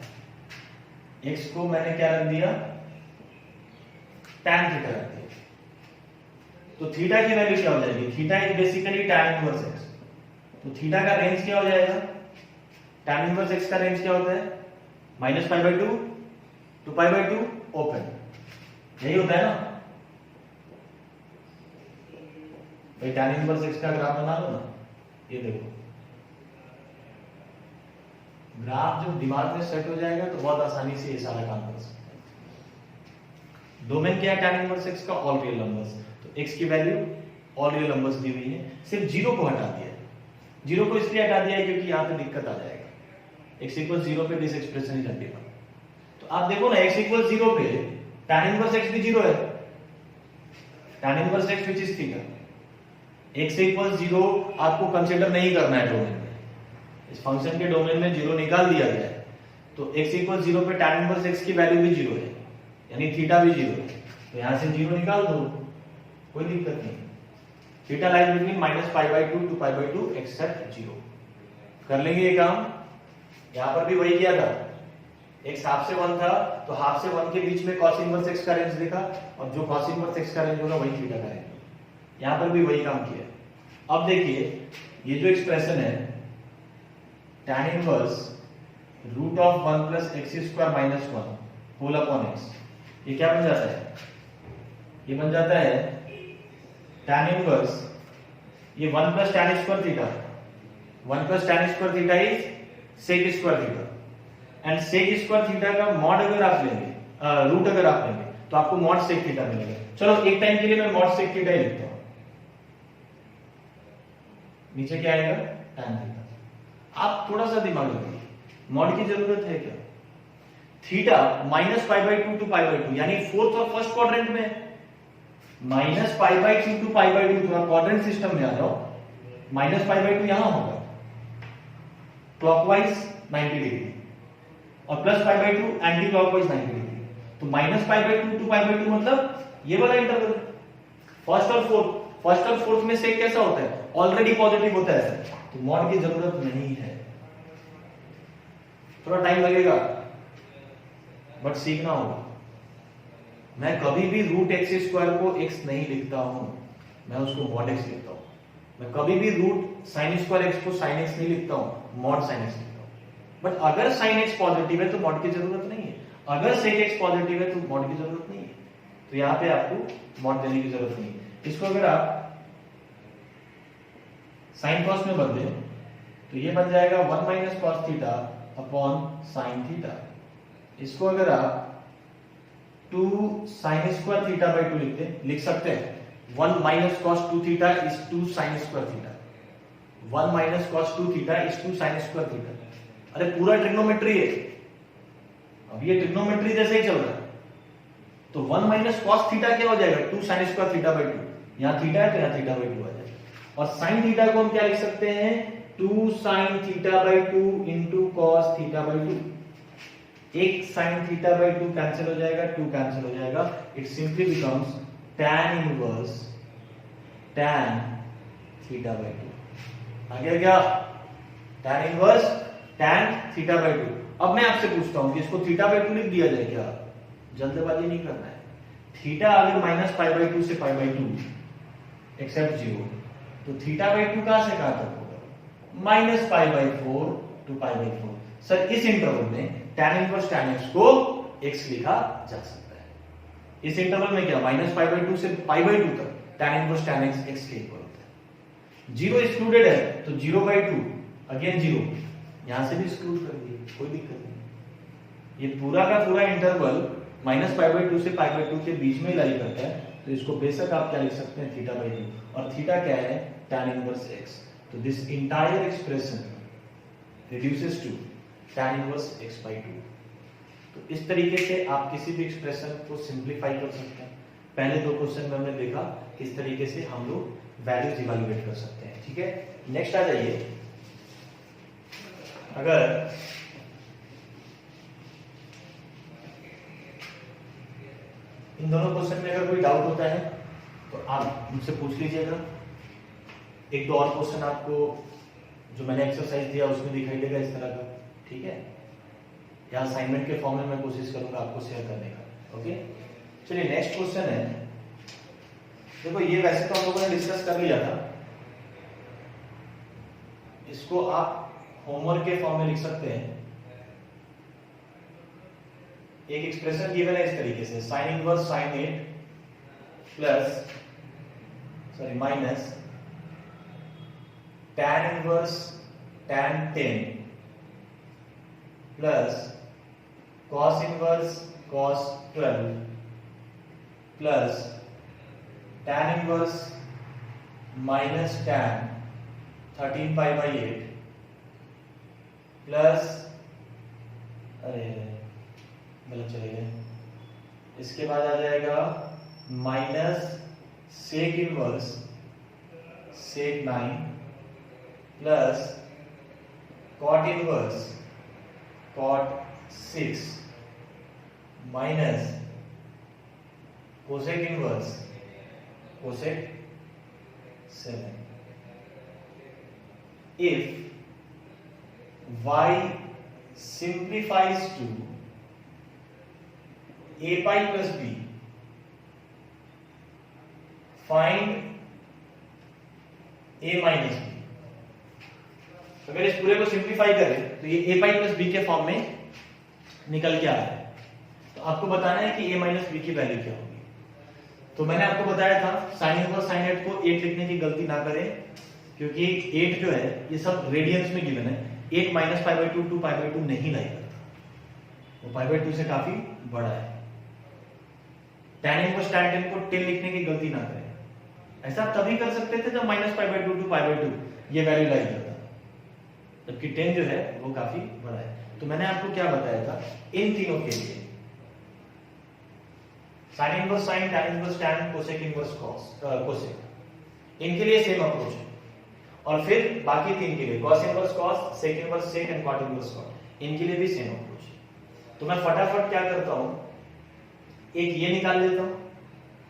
x को मैंने क्या रख दिया, tan थीटा रख दिया, तो थीटा की वैल्यू क्या हो जाएगी, theta is basically tan inverse x। तो थीटा का रेंज क्या हो जाएगा, tan इनवर्स x का रेंज क्या होता है, minus pi by 2 to pi by 2 open, यही होता है ना भाई। tan इनवर्स x का ग्राफ बना लो ना, ये देखो ग्राफ जब दिमाग में सेट हो जाएगा तो बहुत आसानी से ये सारा काम कर सकते हैं। डोमेन क्या है tan इनवर्स x का, ऑल रियल नंबर्स। तो x की वैल्यू ऑल रियल नंबर्स दी हुई है, सिर्फ 0 को हटा दिया है। 0 को इसलिए हटा दिया है क्योंकि यहां पे दिक्कत आ जाएगा, x इक्वल 0 पे दिस एक्सप्रेशन इज अनडिफाइंड। तो आप देखो ना x इक्वल 0 पे tan इनवर्स x भी 0 है, tan inverse x which is theta. x equal 0 आपको कंसीडर नहीं करना है डोमेन में, इस फंक्शन के डोमेन में 0 निकाल दिया गया है। तो x इक्वल 0 पे tan इनवर्स x की वैल्यू भी 0 है, यानी थीटा भी 0 है। तो यहां से 0 निकाल दो, कोई दिक्कत नहीं। Theta lies between minus pi by 2 to pi by 2 except 0। कर लेंगे ये काम, यहां पर भी वही किया था, x हाफ से 1 था तो हाफ से 1 के बीच में cos इनवर्स x का रेंज देखा, और जो cos इनवर्स x का रेंज होगा वही थीटा का रेंज। यहां पर भी वही काम किया। अब देखिए ये जो एक्सप्रेशन है tan inverse root of 1 plus x square minus 1 whole upon x, ये क्या बन जाता है, ये बन जाता है tan इनवर्स, ये 1 plus tan square theta, 1 plus tan square theta is sec square theta, and sec square theta का मॉड अगर आप लेंगे, रूट अगर आप लेंगे तो आपको मॉड sec थीटा मिलेगा। चलो एक टाइम के लिए मैं मॉड sec थीटा ही लिखता हूं, नीचे क्या आएगा tan थीटा। आप थोड़ा सा दिमाग लगाइए, मॉड की जरूरत है क्या? थीटा -π/2 टू π/2, यानी फोर्थ और फर्स्ट क्वाड्रेंट में, -π/2 टू π/2, थोड़ा क्वाड्रेंट सिस्टम में आ जाओ, -π/2 यहां होगा क्लॉकवाइज 90 डिग्री और +π/2 एंटी क्लॉकवाइज 90 डिग्री, तो -π/2 टू π/2 मतलब ये वाला इंटरवल। फर्स्ट और फोर्थ में सेक कैसा होता है? ऑलरेडी पॉजिटिव होता है, तो मॉड की जरूरत नहीं है। थोड़ा टाइम लगेगा बट सीखना होगा। मैं कभी भी √x² को x नहीं लिखता हूं, मैं उसको mod x लिखता हूं। मैं कभी भी √sin² को sin x नहीं लिखता हूं, mod sin x लिखता हूं। बट अगर sin x पॉजिटिव है तो mod की जरूरत नहीं है, अगर sec x पॉजिटिव है तो mod की जरूरत नहीं है। तो यहां पे आपको mod देने की जरूरत नहीं है। इसको अगर आप sin cos में बदले तो ये बन जाएगा 1 - cos theta upon sin theta. इसको अगर आप 2 sin² थीटा/2 लिख सकते हैं। 1 - cos 2 theta is 2 sin² theta, 1 - cos 2 theta is 2 sin² theta. अरे पूरा ट्रिग्नोमेट्री है, अब ये ट्रिग्नोमेट्री जैसे ही चल रहा है, तो 1 - cos थीटा क्या हो जाएगा? 2 sin² थीटा/2, यहां थीटा है तो यहां थीटा/2 आ जाएगा। और sin थीटा को हम क्या लिख सकते हैं? 2 sin थीटा/2 इंटू cos थीटा/2। एक sin थीटा/2 कैंसिल हो जाएगा, 2 कैंसिल हो जाएगा, it simply becomes tan inverse tan थीटा/2। आ गया क्या? tan inverse tan थीटा/2। अब मैं आपसे पूछता हूं कि इसको थीटा/2 लिख दिया जाए क्या? जल्दबाजी नहीं करना है। थीटा अगर -π/2 से π/2 एक्सेप्ट 0, तो थीटा/2 कहां से कहां तक होगा? -π/4 टू π/4। सर इस इंटरवल में tan इनवर्स tan x को x लिखा जा सकता है। इस इंटरवल में क्या -π/2 से π/2 तक tan inverse tan x x के इक्वल होता है। 0 एक्सक्लूडेड है तो 0/2 अगेन 0, यहां से भी एक्सक्लूड कर दिए, कोई दिक्कत नहीं। ये पूरा का पूरा इंटरवल -π/2 से π/2 के बीच में लाई करता है, तो इसको बेशक आप क्या लिख सकते हैं? थीटा/2। और थीटा क्या है? tan inverse x। तो this entire expression reduces to tan inverse x/2। तो इस तरीके से आप किसी भी एक्सप्रेशन को सिंपलीफाई कर सकते हैं। पहले दो क्वेश्चन में हमने देखा किस तरीके से हम लोग वैल्यूज इवैल्यूएट कर सकते हैं। ठीक है, नेक्स्ट आ जाइए। अगर इन दोनों क्वेश्चन में अगर कोई डाउट होता है तो आप मुझसे पूछ लीजिएगा। एक दो और क्वेश्चन आपको जो मैंने एक्सरसाइज दिया उसमें दिखाई देगा इस तरह का, ठीक है, या असाइनमेंट के फॉर्म में मैं कोशिश करूंगा आपको शेयर करने का। ओके, चलिए नेक्स्ट क्वेश्चन है। देखो ये वैसे तो हम लोगों ने डिस्कस कर लिया था, इसको आप होमवर्क के फॉर्म में लिख सकते हैं। एक एक्सप्रेशन गिवन है इस तरीके से, sin inverse sin 8 plus minus tan inverse tan 10 plus cos inverse cos 12 plus tan inverse minus tan 13π/8 plus, अरे गलत चले गए, इसके बाद आ जाएगा minus sec inverse sec 9 plus cot inverse cot 6 minus cosec inverse cosec 7। if y simplifies to a pi plus b, find a minus b। अगर इस पूरे को सिंप्लीफाई करें तो ये a pi plus b के फॉर्म में निकल के आ रहा है। तो आपको बताना है कि a minus b की वैल्यू क्या होगी। तो मैंने आपको बताया था साइन इनवर्स साइन 8 को 8 लिखने की गलती ना करें, क्योंकि 8 जो है ये सब रेडियंस में गिवन है। 8 minus pi by two to pi by two नहीं लाई करता, वो पाई बाई टू से काफी बड़ा है। tan इनवर्स tan 10 को 10 लिखने की गलती ना करें। ऐसा तभी कर सकते थे जब minus pi by two to pi by two ये वैल्यू लाई करता, जबकि 10 जो है वो काफी बड़ा है। तो मैंने आपको क्या बताया था इन तीनों के लिए, sine inverse sine, tan inverse tan, cosec inverse cosec, इनके लिए सेम अप्रोच है। और फिर बाकी तीन के लिए cos inverse cos, sec inverse sec and cot inverse cot, इनके लिए भी सेम अप्रोच है। तो मैं फटाफट क्या करता हूं, एक ये निकाल लेता हूं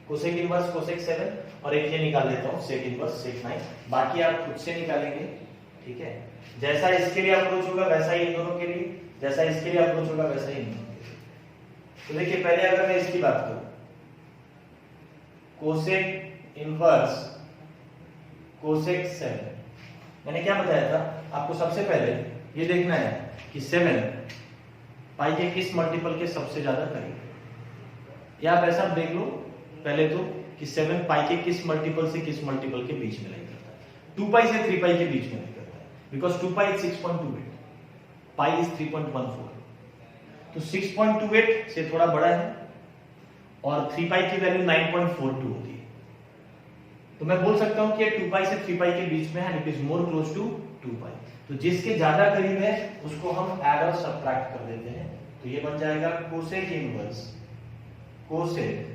कोसेक इनवर्स कोसेक 7 और एक ये निकाल लेता हूं sec इनवर्स sec 9, बाकी आप खुद से निकालेंगे, ठीक है। जैसा इसके लिए अप्रोच होगा वैसा ही इन दोनों के लिए, जैसा इसके लिए अप्रोच होगा वैसा ही इन दोनों के लिए। तो देखिए पहले अगर मैं इसकी बात करूं, कोसेक इनवर्स कोसेक 7, मैंने क्या बताया था आपको, सबसे पहले ये देखना है कि 7 पाई के किस मल्टीपल के सबसे ज्यादा करीब है। या आप ऐसा देख लो पहले तो कि 7 पाई के किस मल्टीपल से किस मल्टीपल के बीच में लाई करता है। 2 पाई से 3 पाई के बीच में लाई करता है, बिकॉज 2 पाई 6.28, पाई इज 3.14, तो 6.28 से थोड़ा बड़ा है और 3 पाई की वैल्यू 9.42 होती है। तो मैं बोल सकता हूं कि 2 पाई से 3 पाई के बीच में है, it is more close to 2 pi. तो जिसके ज्यादा करीब है उसको हम ऐड और सब्ट्रैक्ट कर देते हैं। तो ये बन जाएगा cosec inverse cosec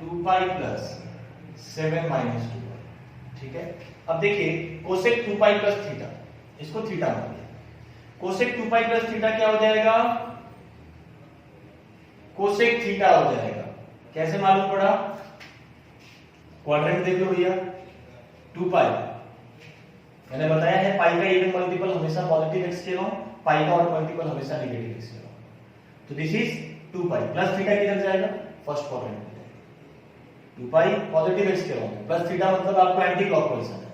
2 pi plus 7 minus 2 पाई, ठीक है। अब देखिए कोसेक 2 पाई प्लस थीटा, इसको थीटा मान लिया, कोसेक 2 पाई प्लस थीटा क्या हो जाएगा, कोसेक थीटा हो जाएगा। कैसे मालूम पड़ा, क्वाड्रेंट देख लो भैया, 2 पाई, मैंने बताया है पाई का इवन मल्टीपल हमेशा पॉजिटिव एक्स के लॉन्ग, पाई का और मल्टीपल हमेशा नेगेटिव एक्स के लॉन्ग। तो this is 2 pi plus theta किधर जाएगा, फर्स्ट क्वाड्रेंट में जाएगा। 2 पाई पॉजिटिव एक्स के लॉन्ग प्लस थीटा मतलब आपको एंटी क्लॉकवाइज आना है,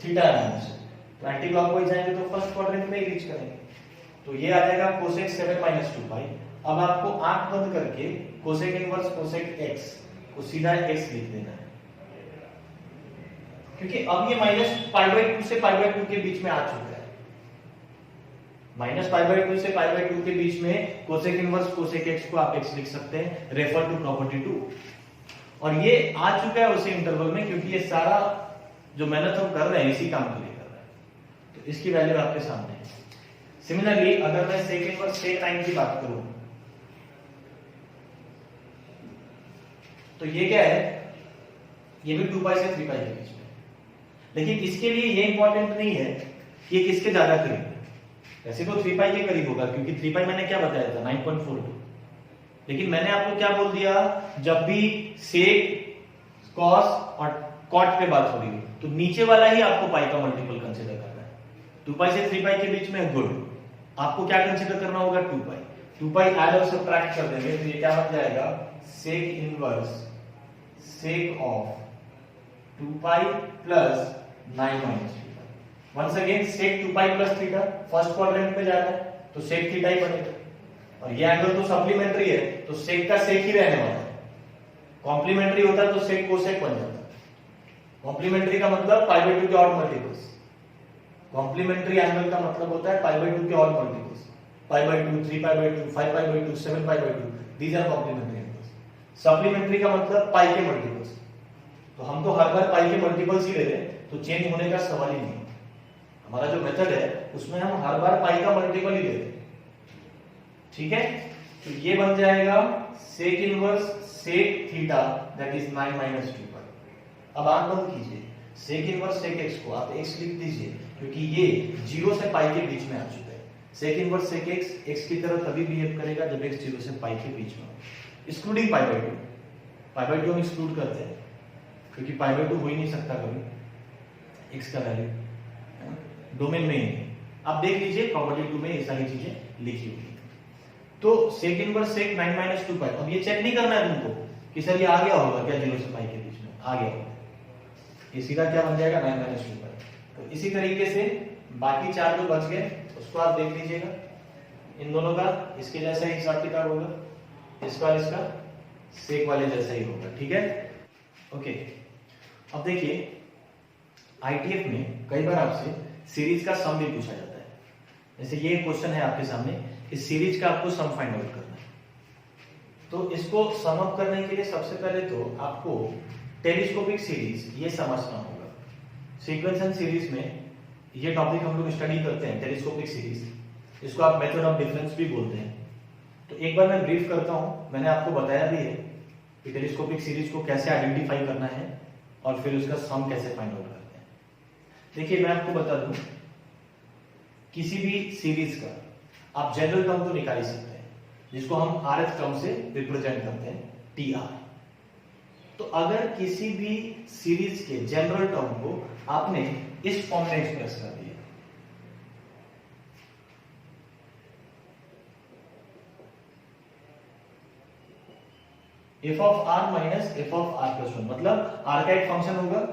थीटा आना है, तो एंटी क्लॉकवाइज जाएंगे तो फर्स्ट क्वाड्रेंट में ही रीच करेंगे। तो ये आ जाएगा कोसेक 7 माइनस 2 पाई। अब आपको आंख बंद करके कोसेक इनवर्स कोसेक x को सीधा x लिख देना है, क्योंकि अब ये माइनस पाई बाई 2 से पाई बाई 2 के बीच में आ चुका है। माइनस पाई बाई 2 से पाई बाई 2 के बीच में कोसेक इनवर्स कोसेक x को आप x लिख सकते हैं, रेफर टू प्रॉपर्टी 2। और ये आ चुका है उसी इंटरवल में, क्योंकि ये सारा जो मेहनत हम कर रहे हैं इसी काम के लिए कर रहे हैं। तो इसकी वैल्यू आपके सामने है। सिमिलरली अगर मैं सेक इनवर्स सेक 9 की बात करूं तो ये क्या है, ये भी 2 पाई से 3 पाई के बीच में, लेकिन इसके लिए ये इंपॉर्टेंट नहीं है कि ये किसके ज्यादा करीब है। वैसे तो 3 पाई के करीब होगा, क्योंकि 3 पाई मैंने क्या बताया था 9.42, लेकिन मैंने आपको क्या बोल दिया, जब भी सेक कॉस और कॉट पे बात हो रही है तो नीचे वाला ही आपको पाई का मल्टीपल कंसीडर करना है। 2 पाई से 3 पाई के बीच में गुड, आपको क्या कंसीडर करना होगा 2 पाई। 2 पाई ऐड और सब्ट्रैक्ट कर देंगे तो ये क्या बन जाएगा, sec inverse sec of 2 pi plus 9 minus 2 pi. Once again sec 2 pi plus theta first quadrant में जाना है तो सेक थीटा ही बनेगा, और ये एंगल तो सप्लीमेंट्री है तो सेक का सेक ही रहने वाला है। कॉम्प्लीमेंट्री होता है तो सेक कोसेक बन जाता है। कॉम्प्लीमेंट्री का मतलब पाई बाई 2 के ऑड मल्टीपल्स, कॉम्प्लीमेंट्री एंगल का मतलब होता है पाई बाई 2 के odd multiples, pi by 2, 3 pi by 2, 5 pi by 2, 7 pi by 2, these are complementary angles. Supplementary का मतलब पाई के मल्टीपल्स, तो हम तो हर बार पाई के मल्टीपल्स ही ले रहे हैं, तो चेंज होने का सवाल ही नहीं। हमारा जो मेथड है उसमें हम हर बार पाई का मल्टीपल ही ले रहे हैं, ठीक है। तो ये बन जाएगा sec inverse sec theta that is 9 minus 2 pi. अब आंख बंद कीजिए, सेक इनवर्स सेक x को आप x लिख दीजिए, क्योंकि ये 0 से पाई के बीच में आ चुका है। सेक इनवर्स सेक x की तरह तभी बिहेव करेगा जब x 0 से पाई के बीच में हो, excluding pi by 2। Pi by 2 हम एक्सक्लूड करते हैं क्योंकि पाई बाई 2 हो ही नहीं सकता कभी x का वैल्यू डोमेन में ही है। आप देख लीजिए प्रॉपर्टी 2 में ये सारी चीजें लिखी हुई है। तो सेक इनवर्स सेक 9 माइनस 2 पाई। अब ये चेक नहीं करना है तुमको कि सर ये आ गया होगा क्या 0 से पाई के बीच में, आ गया होगा, ये सीधा क्या बन जाएगा 9 माइनस 2 पाई। तो इसी तरीके से बाकी चार जो बच गए उसको आप देख लीजिएगा, इन दोनों का इसके जैसा ही हिसाब किताब होगा, इसका इसका सेक वाले जैसा ही होगा, ठीक है। ओके, अब देखिए आईटीएफ में कई बार आपसे सीरीज का सम भी पूछा जाता है। जैसे ये क्वेश्चन है आपके सामने, इस सीरीज का आपको सम फाइंड आउट करना है। तो इसको सम अप करने के लिए सबसे पहले तो आपको टेलीस्कोपिक सीरीज ये समझना होगा। सीक्वेंस एंड सीरीज में ये टॉपिक हम लोग स्टडी करते हैं, टेलीस्कोपिक सीरीज, इसको आप मेथड ऑफ डिफरेंस भी बोलते हैं। तो एक बार मैं ब्रीफ करता हूं, मैंने आपको बताया भी है कि टेलीस्कोपिक सीरीज को कैसे आइडेंटिफाई करना है और फिर उसका सम कैसे फाइंड आउट करते हैं। देखिए मैं आपको बता दूं, किसी भी सीरीज का आप जनरल टर्म तो निकाल ही सकते हैं, जिसको हम आरएच टर्म से रिप्रेजेंट करते हैं, टी आर। तो अगर किसी भी सीरीज के जनरल टर्म को आपने इस फॉर्म में एक्सप्रेस कर दिया, F of are minus F of are plus one, मतलब आर का एक फंक्शन होगा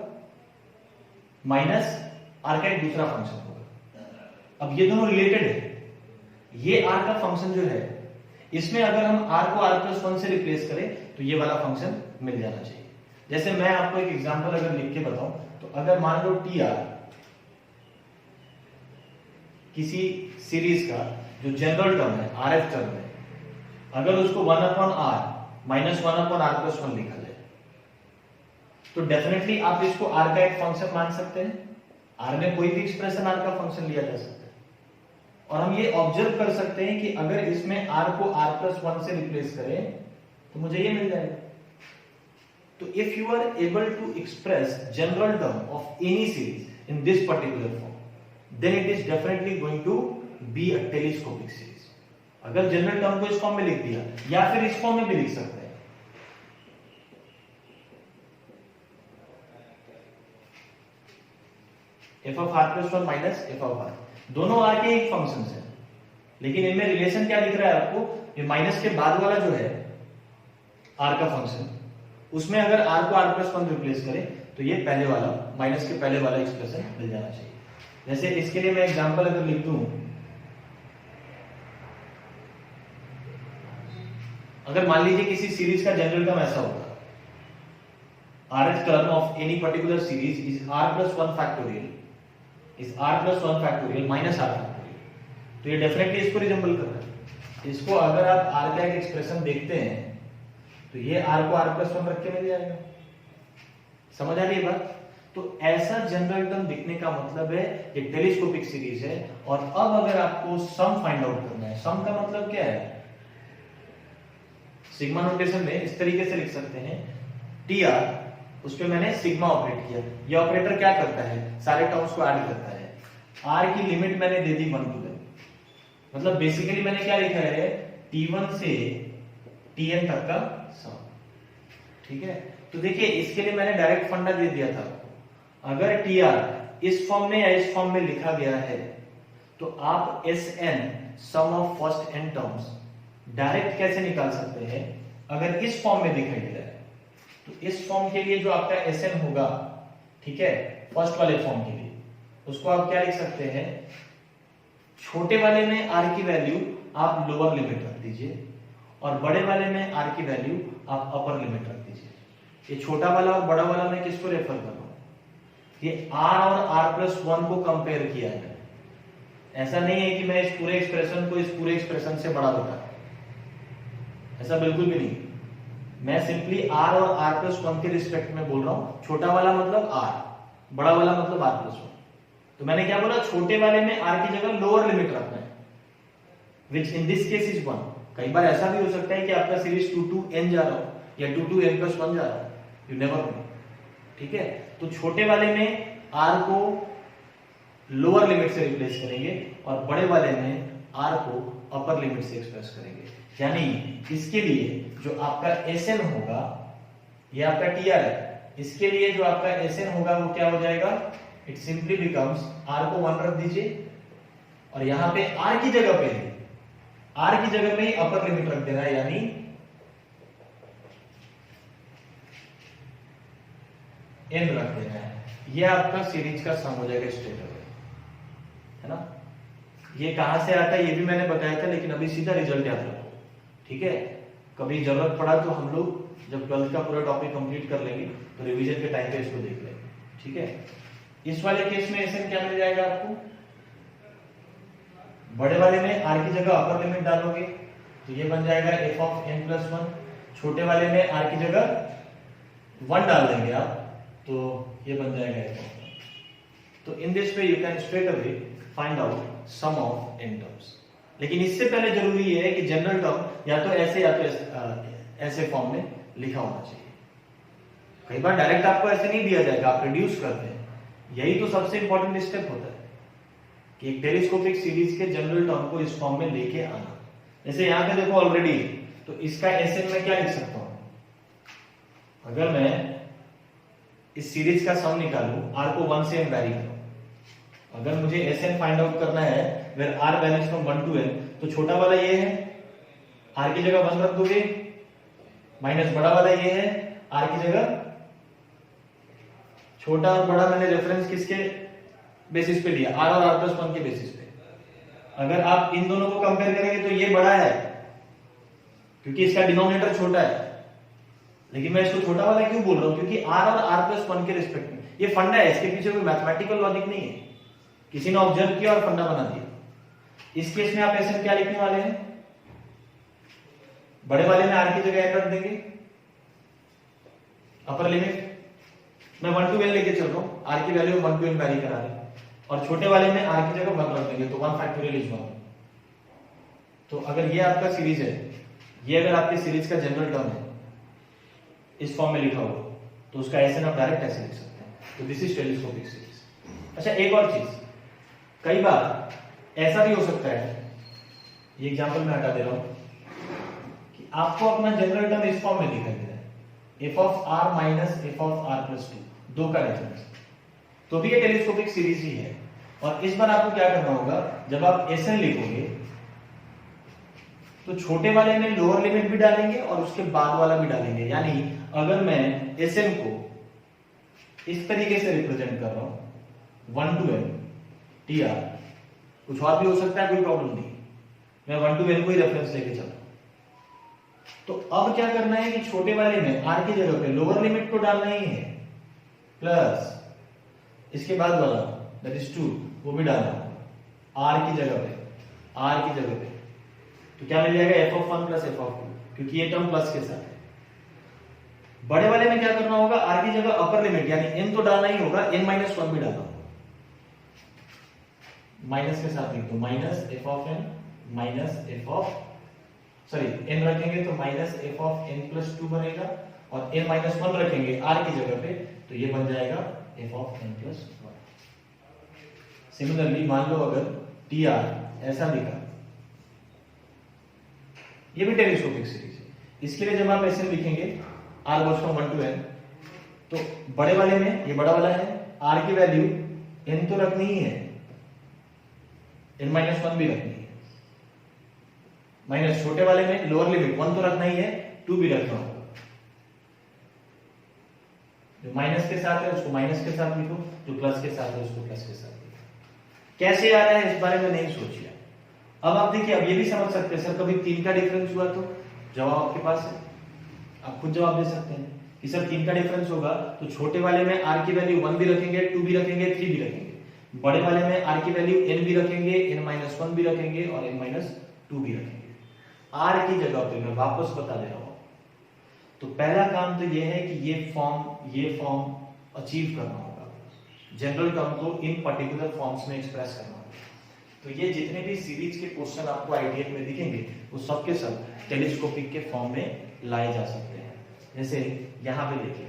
माइनस आर का एक दूसरा फंक्शन होगा। अब ये दोनों रिलेटेड है, ये आर का फंक्शन जो है इसमें अगर हम आर को आर प्लस वन से रिप्लेस करें तो ये वाला फंक्शन मिल जाना चाहिए। जैसे मैं आपको एक एग्जांपल अगर लिख के बताऊं, तो अगर मान लो टी आर किसी सीरीज का जो जनरल टर्म है, आर एफ टर्म है, अगर उसको 1 upon R minus 1 upon R plus one लिखा जाए, तो डेफिनेटली आप इसको आर का एक फंक्शन मान सकते हैं। आर में कोई भी एक्सप्रेशन आर का फंक्शन लिया जा सकता है। और हम ये ऑब्जर्व कर सकते हैं कि अगर इसमें आर को आर प्लस वन से रिप्लेस करें तो मुझे ये मिल जाएगा। तो if you are able to express general term of any series in this particular form, then it is definitely going to be a telescopic series. अगर जनरल टर्म को इस फॉर्म में लिख दिया, या फिर इस फॉर्म में भी लिख सकते हैं, F of are plus one minus F of R, दोनों आर के एक फंक्शन है, लेकिन इनमें रिलेशन क्या दिख रहा है आपको, ये माइनस के बाद वाला जो है आर का फंक्शन, उसमें अगर आर को आर प्लस वन रिप्लेस करें तो ये पहले वाला, माइनस के पहले वाला एक्सप्रेशन मिल जाना चाहिए। जैसे इसके लिए मैं एग्जांपल अगर लिख दूं, अगर मान लीजिए किसी सीरीज का जनरल टर्म ऐसा होगा, R H term of any particular series is R plus one factorial, is R plus one factorial minus R factorial, तो ये डेफिनेटली इसको रिजेंबल कर रहा है। इसको अगर आप आर का एक एक्सप्रेशन देखते हैं तो ये आर को आर प्लस वन रख के मिल जाएगा। समझ आ रही है बात? तो ऐसा जनरल टर्म दिखने का मतलब है ये टेलीस्कोपिक सीरीज है। और अब अगर आपको सम फाइंड आउट करना है, सम का मतलब क्या है, सिग्मा नोटेशन में इस तरीके से लिख सकते हैं, टी आर, उस पर मैंने सिग्मा ऑपरेट किया। ये ऑपरेटर क्या करता है, सारे टर्म्स को ऐड करता है। आर की लिमिट मैंने दे दी 1 to n, मतलब बेसिकली मैंने क्या लिखा है, t1 से tn तक का सम। ठीक है, तो देखिए इसके लिए मैंने डायरेक्ट फंडा दे दिया था। अगर टी आर इस फॉर्म में या इस फॉर्म में लिखा गया है तो आप Sn sum of first n terms direct कैसे निकाल सकते हैं। अगर इस फॉर्म में दिखाई दे रहा है तो इस फॉर्म के लिए जो आपका Sn होगा, ठीक है, फर्स्ट वाले फॉर्म के लिए, उसको आप क्या लिख सकते हैं, छोटे वाले में r की वैल्यू आप लोअर लिमिट रख दीजिए और बड़े वाले में r की वैल्यू आप अपर लिमिट रख दीजिए। ये छोटा वाला और बड़ा वाला मैं किसको रेफर कर रहा हूं, ये r और r+1 को कंपेयर किया है। ऐसा नहीं है कि मैं इस पूरे एक्सप्रेशन को इस पूरे एक्सप्रेशन से बड़ा बता, ऐसा बिल्कुल भी नहीं। मैं सिंपली r और r+1 के रिस्पेक्ट में बोल रहा हूं। छोटा वाला मतलब r, बड़ा वाला मतलब r+1। तो मैंने क्या बोला, छोटे वाले में r की जगह लोअर लिमिट रखना है, विच इन दिस केस इज 1। कई बार ऐसा भी हो सकता है कि आपका सीरीज 2 to n जा रहा हो या 2 to n+1 जा रहा हो, यू नेवर नो। ठीक है, तो छोटे वाले में r को लोअर लिमिट से रिप्लेस करेंगे और बड़े वाले में r को अपर लिमिट से एक्सप्रेस करेंगे। यानी इसके लिए जो आपका Sn होगा, ये आपका Tr है, इसके लिए जो आपका Sn होगा वो क्या हो जाएगा, इट सिंपली बिकम्स, r को 1 रख दीजिए और यहां पे r की जगह पे r की जगह पे अपर लिमिट रख देना है, यानी n रख देना है। ये आपका सीरीज का सम हो जाएगा स्ट्रेट अवे, है ना। ये कहां से आता है ये भी मैंने बताया था, लेकिन अभी सीधा रिजल्ट याद रखो। ठीक है, कभी जरूरत पड़ा तो हम लोग जब 12th का पूरा टॉपिक कंप्लीट कर लेंगे तो रिवीजन के टाइम पे इसको देख लेंगे, ठीक है। इस वाले केस में एसएन क्या मिल जाएगा आपको, बड़े वाले में आर की जगह अपर लिमिट डालोगे तो ये बन जाएगा एफ ऑफ एन प्लस 1, छोटे वाले में आर की जगह 1 डाल देंगे आप तो ये बन जाएगा एफ ऑफ 1। तो in this way you can straight away find out sum of N terms. लेकिन इससे पहले जरूरी ये है कि जनरल टर्म या तो ऐसे फॉर्म में लिखा होना चाहिए। कई बार डायरेक्ट आपको ऐसे नहीं दिया जाएगा, आप रिड्यूस करते हैं, यही तो सबसे इंपॉर्टेंट स्टेप होता है कि एक टेलीस्कोपिक सीरीज के जनरल टर्म को इस फॉर्म में लेके आना। जैसे यहां पे देखो ऑलरेडी, तो इसका एसएन में क्या लिख सकता हूं, अगर मैं इस सीरीज का सम निकालूं, आर को 1 से n वैरी करूं, अगर मुझे एसएन फाइंड आउट करना है where are varies from 1 to n, तो छोटा वाला ये है, आर की जगह 1 रख दोगे, माइनस बड़ा वाला ये है, आर की जगह छोटा और बड़ा मैंने रेफरेंस किसके बेसिस पे लिया, आर और आर प्लस 1 के बेसिस पे। अगर आप इन दोनों को कंपेयर करेंगे तो ये बड़ा है क्योंकि इसका डिनोमिनेटर छोटा है, लेकिन मैं इसको छोटा वाला क्यों बोल रहा हूं, क्योंकि आर और आर प्लस 1 के रिस्पेक्ट में ये फंडा है, इसके पीछे कोई मैथमेटिकल लॉजिक नहीं है, किसी ने ऑब्जर्व किया और फंडा बना दिया। इस केस में आप ऐसे क्या लिखने वाले हैं, बड़े वाले में आर की जगह n रख देंगे, अपर लिमिट मैं 1 to n लेके चल रहा हूं, आर की वैल्यू 1 to n वैरी करा रहे, और छोटे वाले में आर की जगह 1 रख देंगे तो 1 फैक्टोरियल इज 1। तो अगर ये आपका सीरीज है, ये अगर आपकी सीरीज का जनरल टर्म है इस फॉर्म में लिखा हुआ, तो उसका एसएन आप डायरेक्ट ऐसे लिख सकते हैं। तो दिस इज टेलीस्कोपिक सीरीज। अच्छा एक और चीज, कई बार ऐसा भी हो सकता है, ये एग्जांपल मैं हटा दे रहा हूं, कि आपको अपना जनरल टर्म इस फॉर्म में दिखाई दे रहा है, f of are minus F of are plus 2, 2 का डिफरेंस, तो भी ये टेलीस्कोपिक सीरीज ही है। और इस बार आपको क्या करना होगा, जब आप एसएन लिखोगे तो छोटे वाले में लोअर लिमिट भी डालेंगे और उसके बाद वाला भी डालेंगे। यानी अगर मैं एसएन को इस तरीके से रिप्रेजेंट कर रहा हूं 1 to n टी आर, कुछ और भी हो सकता है, कोई प्रॉब्लम नहीं, मैं 1 to n को ही रेफरेंस लेके चल रहा हूं। तो अब क्या करना है कि छोटे वाले में आर की जगह पे लोअर लिमिट को डालना ही है, प्लस इसके बाद वाला दैट इज 2 वो भी डालना आर की जगह पे, आर की जगह पे, तो क्या मिल जाएगा F of 1 plus F of 2, क्योंकि ये टर्म प्लस के साथ है। बड़े वाले में क्या करना होगा, आर की जगह अपर लिमिट यानी n तो डालना ही होगा, n माइनस 1 भी डालना होगा, माइनस के साथ लिख दो, minus F of n minus F of, sorry n रखेंगे तो minus F of n plus 2 बनेगा, और n माइनस 1 रखेंगे r की जगह पे तो ये बन जाएगा F of n plus 1। Similarly मान लो अगर टी आर ऐसा लिखा, ये भी टेलीस्कोपिक सीरीज है, इसके लिए जब आप ऐसे लिखेंगे r goes from 1 to n, तो बड़े वाले में ये बड़ा वाला है, r की वैल्यू n तो रखनी ही है, n माइनस 1 भी रखनी है, माइनस छोटे वाले में लोअर लिमिट 1 तो रखना ही है, 2 भी रखना होगा, जो माइनस के साथ है उसको माइनस के साथ लिखो, जो प्लस के साथ है उसको प्लस के साथ लिखो। कैसे आ रहा है इस बारे में नहीं सोचिए। अब आप देखिए, अब ये भी समझ सकते हैं सर कभी 3 का डिफरेंस हुआ तो जवाब आपके पास है, आप खुद जवाब दे सकते हैं कि सर 3 का डिफरेंस होगा तो छोटे वाले में r की वैल्यू 1 भी रखेंगे, 2 भी रखेंगे, 3 भी रखेंगे, बड़े वाले में r की वैल्यू n भी रखेंगे, n माइनस 1 भी रखेंगे और n माइनस 2 भी रखेंगे। r की जगह पे मैं वापस बता दे रहा हूं, तो पहला काम तो ये है कि ये फॉर्म अचीव करना होगा, जनरल टर्म को इन पर्टिकुलर फॉर्म्स में एक्सप्रेस करना होगा। तो ये जितने भी सीरीज के क्वेश्चन आपको आईटीएफ में दिखेंगे वो सब के सब टेलीस्कोपिक के फॉर्म में लाए जा सकते हैं। जैसे यहाँ पे देखिए,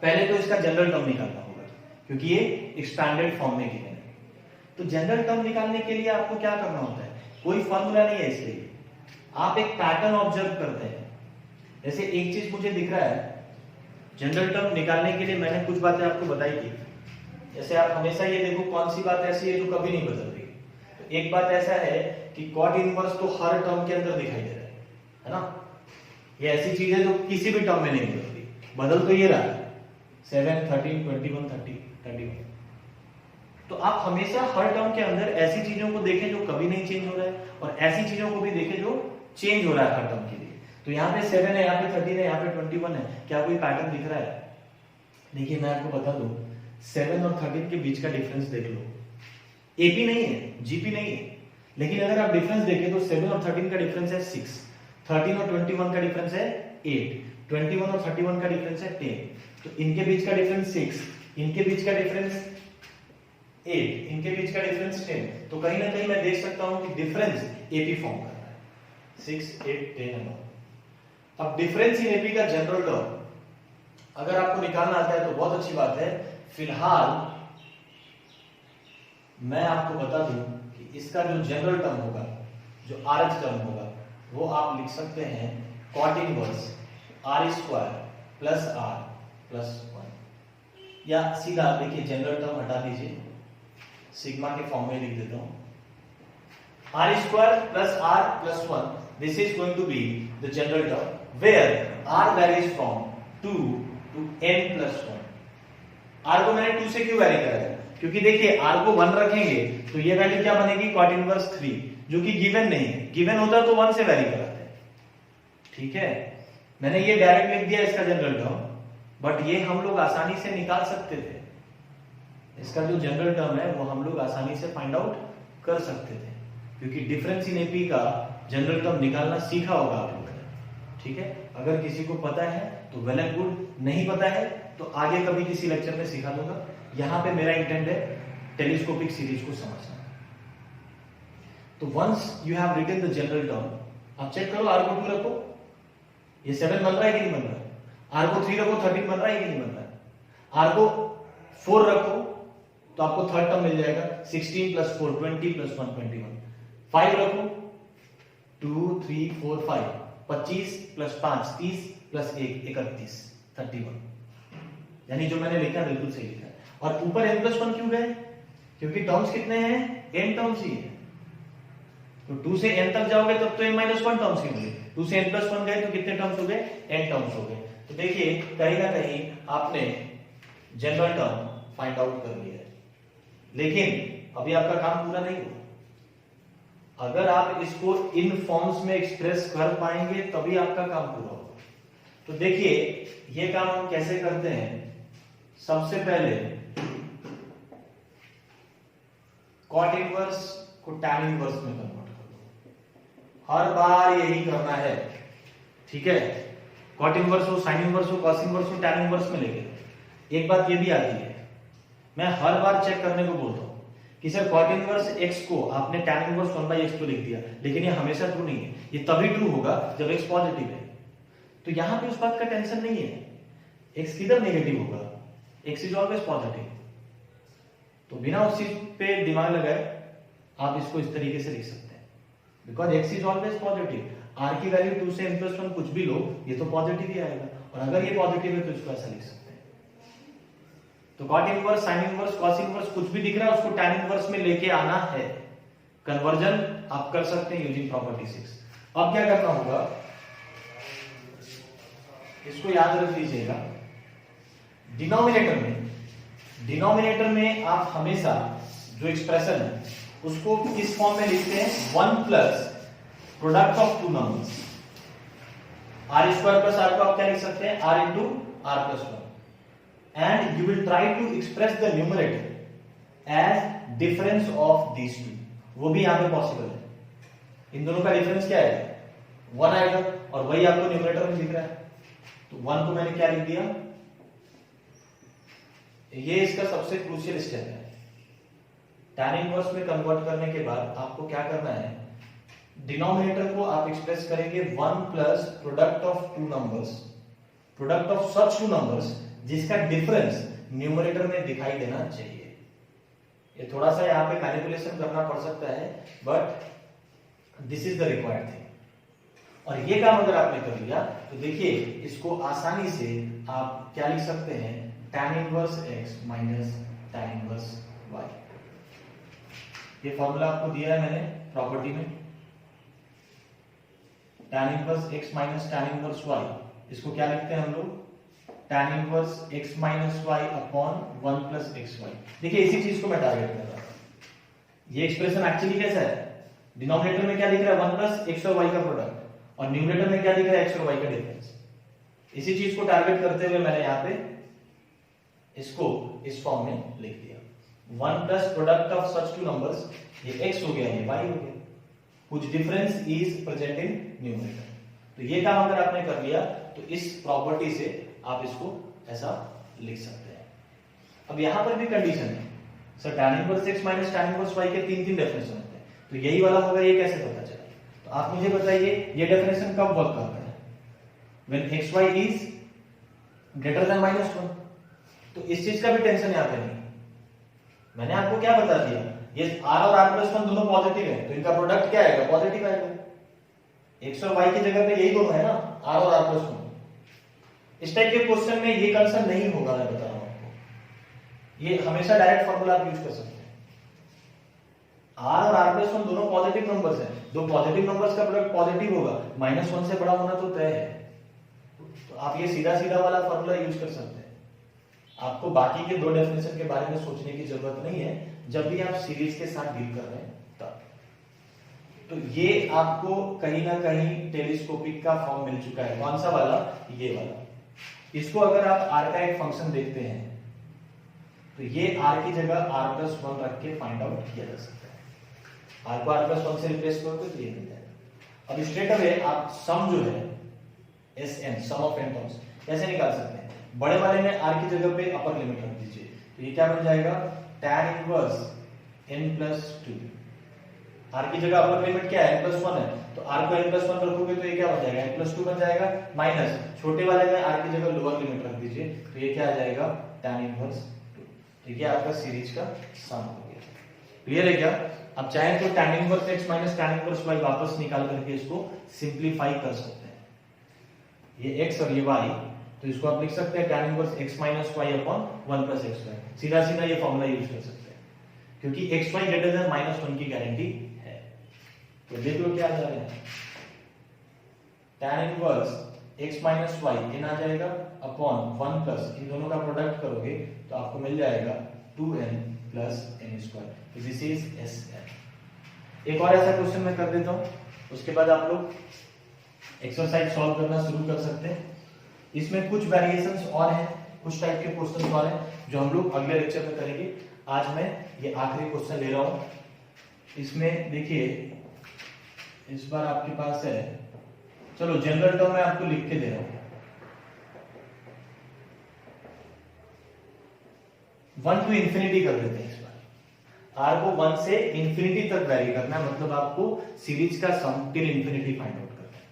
पहले तो इसका जनरल टर्म निकालना होगा क्योंकि ये एक्सपैंडेड फॉर्म में गिवन है। तो जनरल टर्म निकालने के लिए आपको क्या करना होता है, कोई फॉर्मूला नहीं है इसके लिए, आप एक पैटर्न ऑब्जर्व करते हैं। जैसे एक चीज मुझे दिख रहा है, जनरल टर्म निकालने के लिए मैंने कुछ बातें आपको बताई थी। जैसे आप हमेशा ये देखो कौन सी बात ऐसी है जो कभी नहीं बदल रही। तो एक बात ऐसा है कि कॉट इनवर्स तो हर टर्म के अंदर दिखाई दे रहा है ना। ये ऐसी चीज है जो किसी भी टर्म में नहीं बदलती, बदल तो ये रहा है 7, 13, 21, 30, 31। तो आप हमेशा हर टर्म के अंदर ऐसी चीजों को देखें जो कभी नहीं चेंज हो रहा है और ऐसी चीजों को भी देखें जो चेंज हो रहा है हर टर्म के लिए। तो यहाँ पे 7 है, यहाँ पे 13 है, यहाँ पे 21 है, क्या कोई पैटर्न दिख रहा है? देखिए मैं आपको बता दूं, 7 और 13 के बीच का डिफरेंस देख लो, एपी नहीं है, जीपी नहीं है, लेकिन अगर आप डिफरेंस देखें तो 7 और 13 का डिफरेंस है 6, 13 और 21 का डिफरेंस है 8, 21 और 31 का डिफरेंस है 10, तो इनके बीच का डिफरेंस 6, इनके बीच का डिफरेंस 8, इनके बीच का डिफरेंस 10, तो कहीं ना कहीं मैं देख सकता हूं कि डिफरेंस एपी फॉर्म कर रहा है, 6, 8, 10 एंड ऑल। अब डिफरेंस इन एपी का जनरल टर्म अगर आपको निकालना आता है तो बहुत अच्छी बात है, फिलहाल मैं आपको बता दूं कि इसका जो जनरल टर्म होगा, जो आरएच टर्म होगा, वो आप लिख सकते हैं cot inverse r square plus r plus 1, या सीधा देखिए जनरल टर्म हटा दीजिए, सिग्मा के फॉर्म में लिख देता हूं r square plus r plus 1, this is going to be the general term where are varies from 2 to n plus 1। R को मैंने 2 से क्यों वैरी करा है? क्योंकि देखिए आर को 1 रखेंगे तो ये वैल्यू क्या बनेगी, कॉट इनवर्स 3, जो कि गिवन नहीं है, गिवन होता तो 1 से वैरी कराते हैं, ठीक है। मैंने ये डायरेक्ट लिख दिया इसका जनरल टर्म, बट ये हम लोग आसानी से निकाल सकते थे, इसका जो जनरल टर्म है वो हम लोग आसानी से फाइंड आउट कर सकते थे, क्योंकि डिफरेंस इन एपी का जनरल टर्म निकालना सीखा होगा आप लोगों ने, ठीक है। अगर किसी को पता है तो वेल एंड गुड, नहीं पता है तो आगे कभी किसी लेक्चर में सिखा दूंगा। यहां पे मेरा इंटेंट है टेलीस्कोपिक सीरीज को समझना। तो once you have written the general term, आप चेक करो आर को 2 रखो, ये 7 बन रहा है कि नहीं बन रहा है, आर को 3 रखो 13 बन रहा है कि नहीं बन रहा है, आर को 4 रखो तो आपको थर्ड टर्म मिल जाएगा 16 प्लस 4 20 प्लस 1 21, 5 रखो 2 3 4 5 25 प्लस 5 30 प्लस 1 31 31, यानी जो मैंने लिखा बिल्कुल सही लिखा है। और ऊपर n प्लस 1 क्यों गए, क्योंकि टर्म्स कितने हैं, n टर्म्स ही है, तो 2 से n तक जाओगे तब तो n माइनस 1 टर्म्स ही होंगे, 2 से n प्लस 1 गए तो कितने टर्म्स हो गए, n टर्म्स हो गए। तो देखिए कहीं ना कहीं आपने जनरल टर्म फाइंड आउट कर लिया है, लेकिन अभी आपका काम पूरा नहीं हुआ। अगर आप इसको इन फॉर्म्स में एक्सप्रेस कर पाएंगे तभी आपका काम पूरा होगा। तो देखिए ये काम हम कैसे करते हैं, सबसे पहले कॉट इनवर्स को टैन इनवर्स में कन्वर्ट कर दो, हर बार यही करना है, ठीक है। कॉट इनवर्स हो, साइन इनवर्स हो, कॉस इनवर्स हो, टैन इनवर्स में लेके एक बात ये भी आती है, मैं हर बार चेक करने को बोलता हूं कि सर कॉट इनवर्स x को आपने टैन इनवर्स 1/x तो लिख दिया, लेकिन ये हमेशा ट्रू नहीं है, ये तभी ट्रू होगा जब x पॉजिटिव है। तो यहां पे उस बात का टेंशन नहीं है, x किधर नेगेटिव होगा, x इज ऑलवेज पॉजिटिव। तो बिना उस चीज पे दिमाग लगाए आप इसको इस तरीके से लिख सकते हैं, because x is always positive, r की वैल्यू 2 से n प्लस 1 कुछ भी लो ये तो पॉजिटिव ही आएगा, और अगर ये पॉजिटिव है तो इसको ऐसा लिख सकते हैं। तो cot inverse, sine inverse, cos inverse कुछ भी दिख रहा है उसको टैन इनवर्स में लेके आना है। कन्वर्जन आप कर सकते हैं यूजिंग प्रॉपर्टी 6। अब क्या करना होगा, इसको याद रख लीजिएगा, डिनोमिनेटर में आप हमेशा जो एक्सप्रेशन है उसको किस फॉर्म में लिखते हैं, 1 plus product of 2 numbers, r square plus r को आप क्या लिख सकते हैं, r into r plus 1, and you will try to express the numerator as difference of these two, वो भी यहां पे पॉसिबल है। इन दोनों का डिफरेंस क्या है, 1 आएगा, और वही आपको न्यूमरेटर में दिख रहा है, तो 1 को मैंने क्या लिख दिया, ये इसका सबसे क्रूशियल स्टेप है। टैन इनवर्स में कन्वर्ट करने के बाद आपको क्या करना है, डिनोमिनेटर को आप एक्सप्रेस करेंगे 1 plus product of 2 numbers, product of such 2 numbers जिसका डिफरेंस न्यूमरेटर में दिखाई देना चाहिए। ये थोड़ा सा यहाँ पे मैनिपुलेशन करना पड़ सकता है, but this is the required thing. और ये काम अगर आपने कर लिया तो देखिए इसको आसानी से आप क्या लिख सकते हैं, tan inverse x minus tan inverse y। ये फॉर्मूला आपको दिया है मैंने प्रॉपर्टी में, tan inverse x minus tan inverse y, इसको क्या लिखते हैं हम लोग, tan inverse x minus y upon 1 plus xy। देखिए इसी चीज को मैं टारगेट कर रहा हूं। ये एक्सप्रेशन एक्चुअली कैसा है, डिनोमिनेटर में क्या लिख रहा है, 1 प्लस x और y का प्रोडक्ट, और न्यूमरेटर में क्या दिख रहा है, एक्स और वाई का डिफरेंस। इसी चीज को टारगेट करते हुए मैंने यहाँ पे इसको इस फॉर्म में लिख दिया, 1 plus product of such two numbers, ये x हो गया ये y हो गया, कुछ difference is present in numerator. तो ये काम अगर आपने कर लिया तो इस प्रॉपर्टी से आप इसको ऐसा लिख सकते हैं। अब यहां पर भी कंडीशन है sir, tan inverse x minus tan inverse y के तीन डेफिनेशन होते हैं, तो यही वाला होगा, ये कैसे पता चला? तो आप मुझे बताइए ये डेफिनेशन कब वर्क करता है, when xy is greater than -1। तो इस चीज का भी टेंशन यहां पे नहीं, मैंने आपको क्या बता दिया, ये r और r+1 दोनों पॉजिटिव है, तो इनका प्रोडक्ट क्या आएगा, पॉजिटिव आएगा। x और y की जगह पे यही दोनों है ना, r और r+1। इस टाइप के क्वेश्चन में ये कंसर्न नहीं होगा, मैं बता रहा हूं आपको, ये हमेशा डायरेक्ट फॉर्मूला आप यूज कर सकते हैं। r और r+1 दोनों पॉजिटिव नंबर्स हैं, दो पॉजिटिव नंबर्स का प्रोडक्ट पॉजिटिव होगा, -1 से बड़ा होना तो तय है। तो आप ये सीधा सीधा वाला फॉर्मूला यूज कर सकते हैं। आपको बाकी के दो डेफिनेशन के बारे में सोचने की जरूरत नहीं है जब भी आप सीरीज के साथ डील कर रहे हैं तब। तो ये आपको कहीं ना कहीं टेलीस्कोपिक का फॉर्म मिल चुका है। कौन सा वाला, ये वाला। इसको अगर आप r का एक फंक्शन देखते हैं तो ये r की जगह r+1 रख के फाइंड आउट किया जा सकता है। r को r+1 से रिप्लेस करोगे तो ये मिल जाएगा। अब स्ट्रेट अवे आप सम जो है Sn, sum of n terms, कैसे निकाल सकते हैं? बड़े वाले में r की जगह पे अपर लिमिट रख दीजिए, तो ये क्या बन जाएगा, tan इनवर्स n+2। r की जगह अपर लिमिट क्या है, n+1 है, तो r को n+1 रखोगे तो ये क्या बन जाएगा, n+2 बन जाएगा, माइनस छोटे वाले में r की जगह लोअर लिमिट रख दीजिए, तो ये क्या आ जाएगा, tan इनवर्स 2। तो ये आपका सीरीज का सम हो गया। क्लियर है क्या? अब चाहे तो tan inverse x minus tan inverse y वापस निकाल करके इसको सिंप्लीफाई कर सकते हैं। ये x और ये y, तो इसको आप लिख सकते हैं tan inverse x minus y upon 1 plus xy। सीधा सीधा ये फॉर्मूला यूज कर सकते हैं क्योंकि xy ग्रेटर देन -1 की गारंटी है। तो देख लो क्या आ जा रहा है, tan inverse x minus y इन आ जाएगा अपॉन 1 प्लस, इन दोनों का प्रोडक्ट करोगे तो आपको मिल जाएगा 2n plus n²। This is Sn। एक और ऐसा क्वेश्चन मैं कर देता हूं, उसके बाद आप लोग एक्सरसाइज सॉल्व करना शुरू कर सकते हैं। इसमें कुछ वेरिएशंस और हैं, कुछ टाइप के क्वेश्चंस और हैं जो हम लोग अगले लेक्चर में करेंगे। आज मैं ये आखिरी क्वेश्चन ले रहा हूं। इसमें देखिए इस बार आपके पास है, चलो जनरल टर्म में आपको लिख के दे रहा हूं, 1 टू इंफिनिटी कर देते हैं। इस बार r को 1 से इंफिनिटी तक वैरी करना है, मतलब आपको सीरीज का सम टिल इंफिनिटी फाइंड आउट करना है।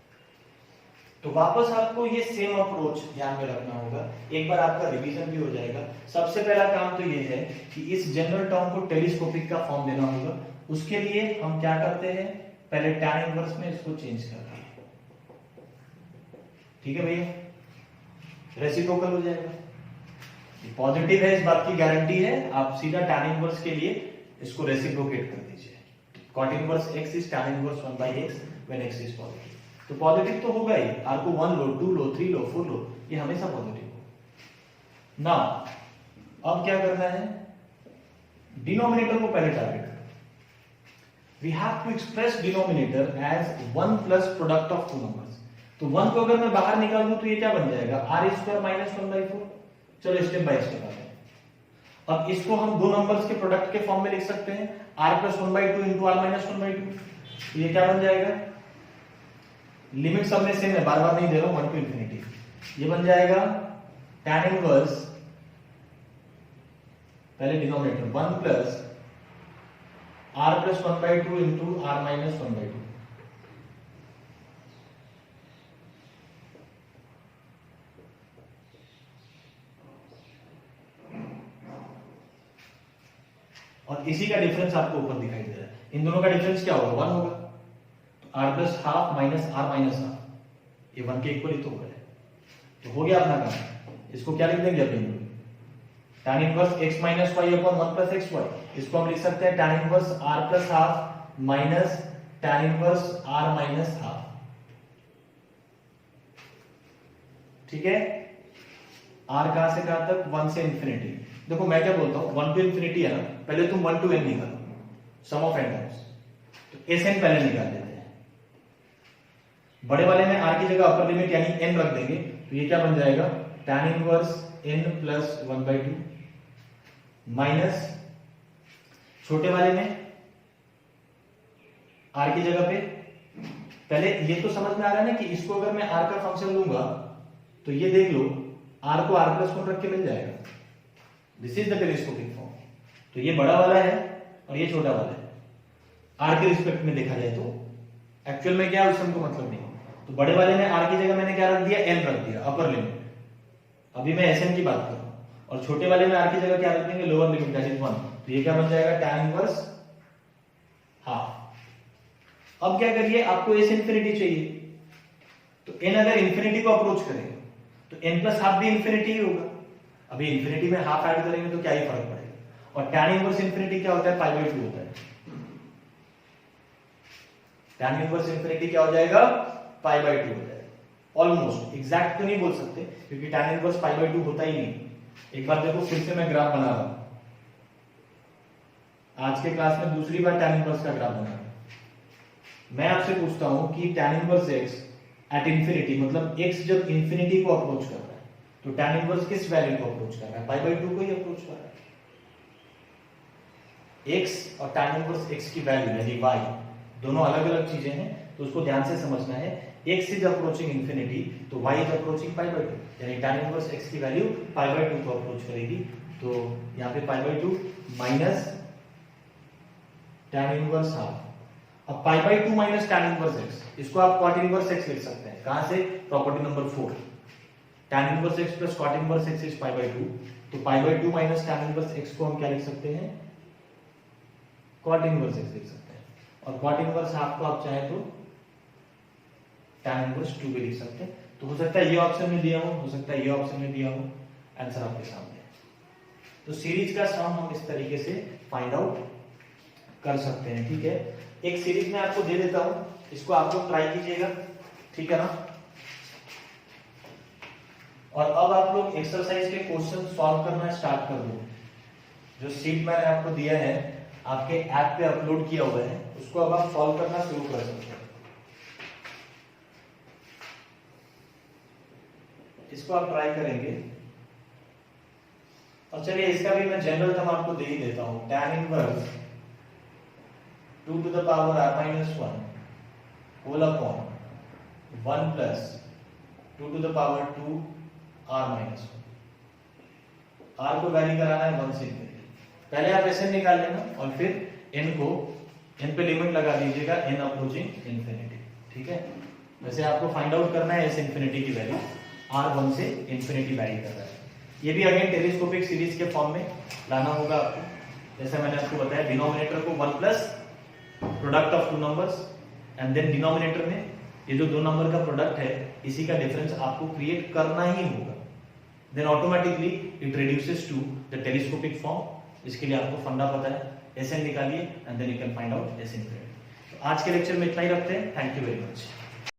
तो वापस आपको ये सेम अप्रोच ध्यान में रखना होगा, एक बार आपका रिवीजन भी हो जाएगा। सबसे पहला काम तो ये है कि इस जनरल टर्म को टेलीस्कोपिक का फॉर्म देना होगा। उसके लिए हम क्या करते हैं, पहले tan इनवर्स में इसको चेंज करते हैं, ठीक है भैया, रेसिप्रोकल हो जाएगा। पॉजिटिव है इस बात की गारंटी है, आप सीधा tan इनवर्स के लिए इसको रेसिप्रोकेट कर दीजिए। cot inverse x is tan inverse 1/x when x is positive. तो पॉजिटिव तो होगा ही, r को 1 लो, 2 लो, 3 लो, 4 लो, ये हमेशा पॉजिटिव हो। नाउ अब क्या करना है, डिनोमिनेटर को पहले टारगेट करना। We have to express denominator as 1 plus product of two numbers. तो 1 को अगर मैं बाहर निकाल दूं तो ये क्या बन जाएगा, r² माइनस 1/4। चलो स्टेप बाय स्टेप आते हैं। अब इसको हम दो नंबर्स के प्रोडक्ट के फॉर्म में लिख सकते हैं, r plus 1/2 into r minus 1/2। ये क्या बन जाएगा, लिमिट सब में सेम है, बार बार नहीं दे रहा हूं, 1 टू इंफिनिटी। ये बन जाएगा tan इनवर्स, पहले denominator 1 plus r plus 1/2 into r minus 1/2। और इसी का डिफरेंस आपको ऊपर दिखाई दे रहा है। इन दोनों का डिफरेंस क्या होगा, 1 होगा। r plus half minus r minus half, ये 1 के इक्वल ही तो होगा। तो हो गया अपना काम। इसको क्या लिख देंगे अपन, tan inverse x minus y upon 1 plus xy। इसको हम लिख सकते हैं tan inverse r plus half minus tan inverse r minus half, ठीक है। r कहां से कहां तक, 1 से इंफिनिटी। देखो मैं क्या बोलता हूं, 1 टू इंफिनिटी है ना, पहले तुम 1 टू n निकालो, सम ऑफ n टर्म्स। तो Sn पहले निकाल लेते हैं। बड़े वाले में r की जगह अपर लिमिट यानी n रख देंगे तो ये क्या बन जाएगा tan inverse n plus 1/2 minus छोटे वाले में r की जगह पे पहले ये तो समझ में आ रहा है ना कि इसको अगर मैं r का फंक्शन लूंगा तो ये देख लो r को r प्लस 1 रख के मिल जाएगा। This is the telescopic form. तो ये बड़ा वाला है और ये छोटा वाला है r के रिस्पेक्ट में देखा जाए तो एक्चुअल में क्या है उससे हमको मतलब नहीं। तो बड़े वाले में r की जगह मैंने क्या रख दिया n रख दिया अपर लिमिट, अभी मैं Sn की बात कर रहा हूं, और छोटे वाले में r की जगह क्या रख देंगे लोअर लिमिट दैट इज 1। तो ये क्या बन जाएगा tan इनवर्स हाफ। अब क्या करिए आपको s इंफिनिटी चाहिए तो n अगर इंफिनिटी को अप्रोच करेगा तो n प्लस हाफ भी इंफिनिटी ही होगा। अभी इंफिनिटी में हाफ ऐड करेंगे तो क्या ही फर्क पड़ेगा। और tan इनवर्स इंफिनिटी क्या होता है π/2 होता है। tan इनवर्स इंफिनिटी क्या हो जाएगा π/2 हो जाएगा। ऑलमोस्ट एग्जैक्ट तो नहीं बोल सकते क्योंकि tan इनवर्स π/2 होता ही नहीं। एक बार देखो फिर से मैं ग्राफ बना रहा हूं, आज के क्लास में दूसरी बार tan इनवर्स का ग्राफ बना रहा हूं। मैं आपसे पूछता हूं कि tan inverse x at infinity मतलब x जब इंफिनिटी को अप्रोच कर रहा है तो tan इनवर्स किस वैल्यू को अप्रोच कर रहा है π/2 को ही अप्रोच कर रहा है। x और tan इनवर्स x की वैल्यू यानी y दोनों अलग अलग चीजें हैं तो उसको ध्यान से समझना है। x इज अप्रोचिंग इंफिनिटी तो y इज अप्रोचिंग π/2 यानी tan इनवर्स x की वैल्यू π/2 को अप्रोच करेगी। तो यहाँ पे π/2 माइनस tan इनवर्स हाफ। अब π/2 माइनस tan इनवर्स x इसको आप cot इनवर्स x लिख सकते हैं। कहां से property number 4 tan inverse x plus cot inverse x is π/2। तो π/2 माइनस tan इनवर्स x को हम क्या लिख सकते हैं cot इनवर्स x लिख सकते हैं। और cot इनवर्स हाफ को आप चाहे तो tan इनवर्स 2 भी लिख सकते हैं। तो हो सकता है ये ऑप्शन में दिया हो सकता है ये ऑप्शन में दिया हो, आंसर आपके सामने है। तो सीरीज का सम हम इस तरीके से फाइंड आउट कर सकते हैं। ठीक है, एक सीरीज में आपको दे देता हूं, इसको आप लोग ट्राई कीजिएगा, ठीक है ना। और अब आप लोग एक्सरसाइज के क्वेश्चन सॉल्व करना स्टार्ट कर दो। जो सीट मैंने आपको दिया है आपके ऐप पे अपलोड किया हुआ है उसको अब आप सॉल्व करना शुरू कर सकते हैं। इसको आप ट्राई करेंगे और चलिए इसका भी मैं जनरल टर्म आपको दे ही देता हूं। tan inverse 2 to the power r minus 1 whole upon 1 plus 2 to the power 2 r minus 1। r को वैरी कराना है 1 से इंफिनिटी। पहले आप Sn निकाल लेना और फिर n को n पे लिमिट लगा दीजिएगा n अप्रोचिंग इंफिनिटी। ठीक है, वैसे आपको फाइंड आउट करना है s इंफिनिटी की वैल्यू r 1 से इंफिनिटी वैरी कर रहा है। ये भी अगेन टेलीस्कोपिक सीरीज के फॉर्म में लाना होगा आपको। जैसे मैंने आपको बताया डिनोमिनेटर को 1 plus product of two numbers and than denominator में ये जो दो नंबर का प्रोडक्ट है इसी का डिफरेंस आपको क्रिएट करना ही होगा। Then automatically it reduces to the telescopic form. इसके लिए आपको फंडा पता है, Sn निकालिए and then you can find out S infinity. तो आज के लेक्चर में इतना ही रखते हैं। Thank you very much.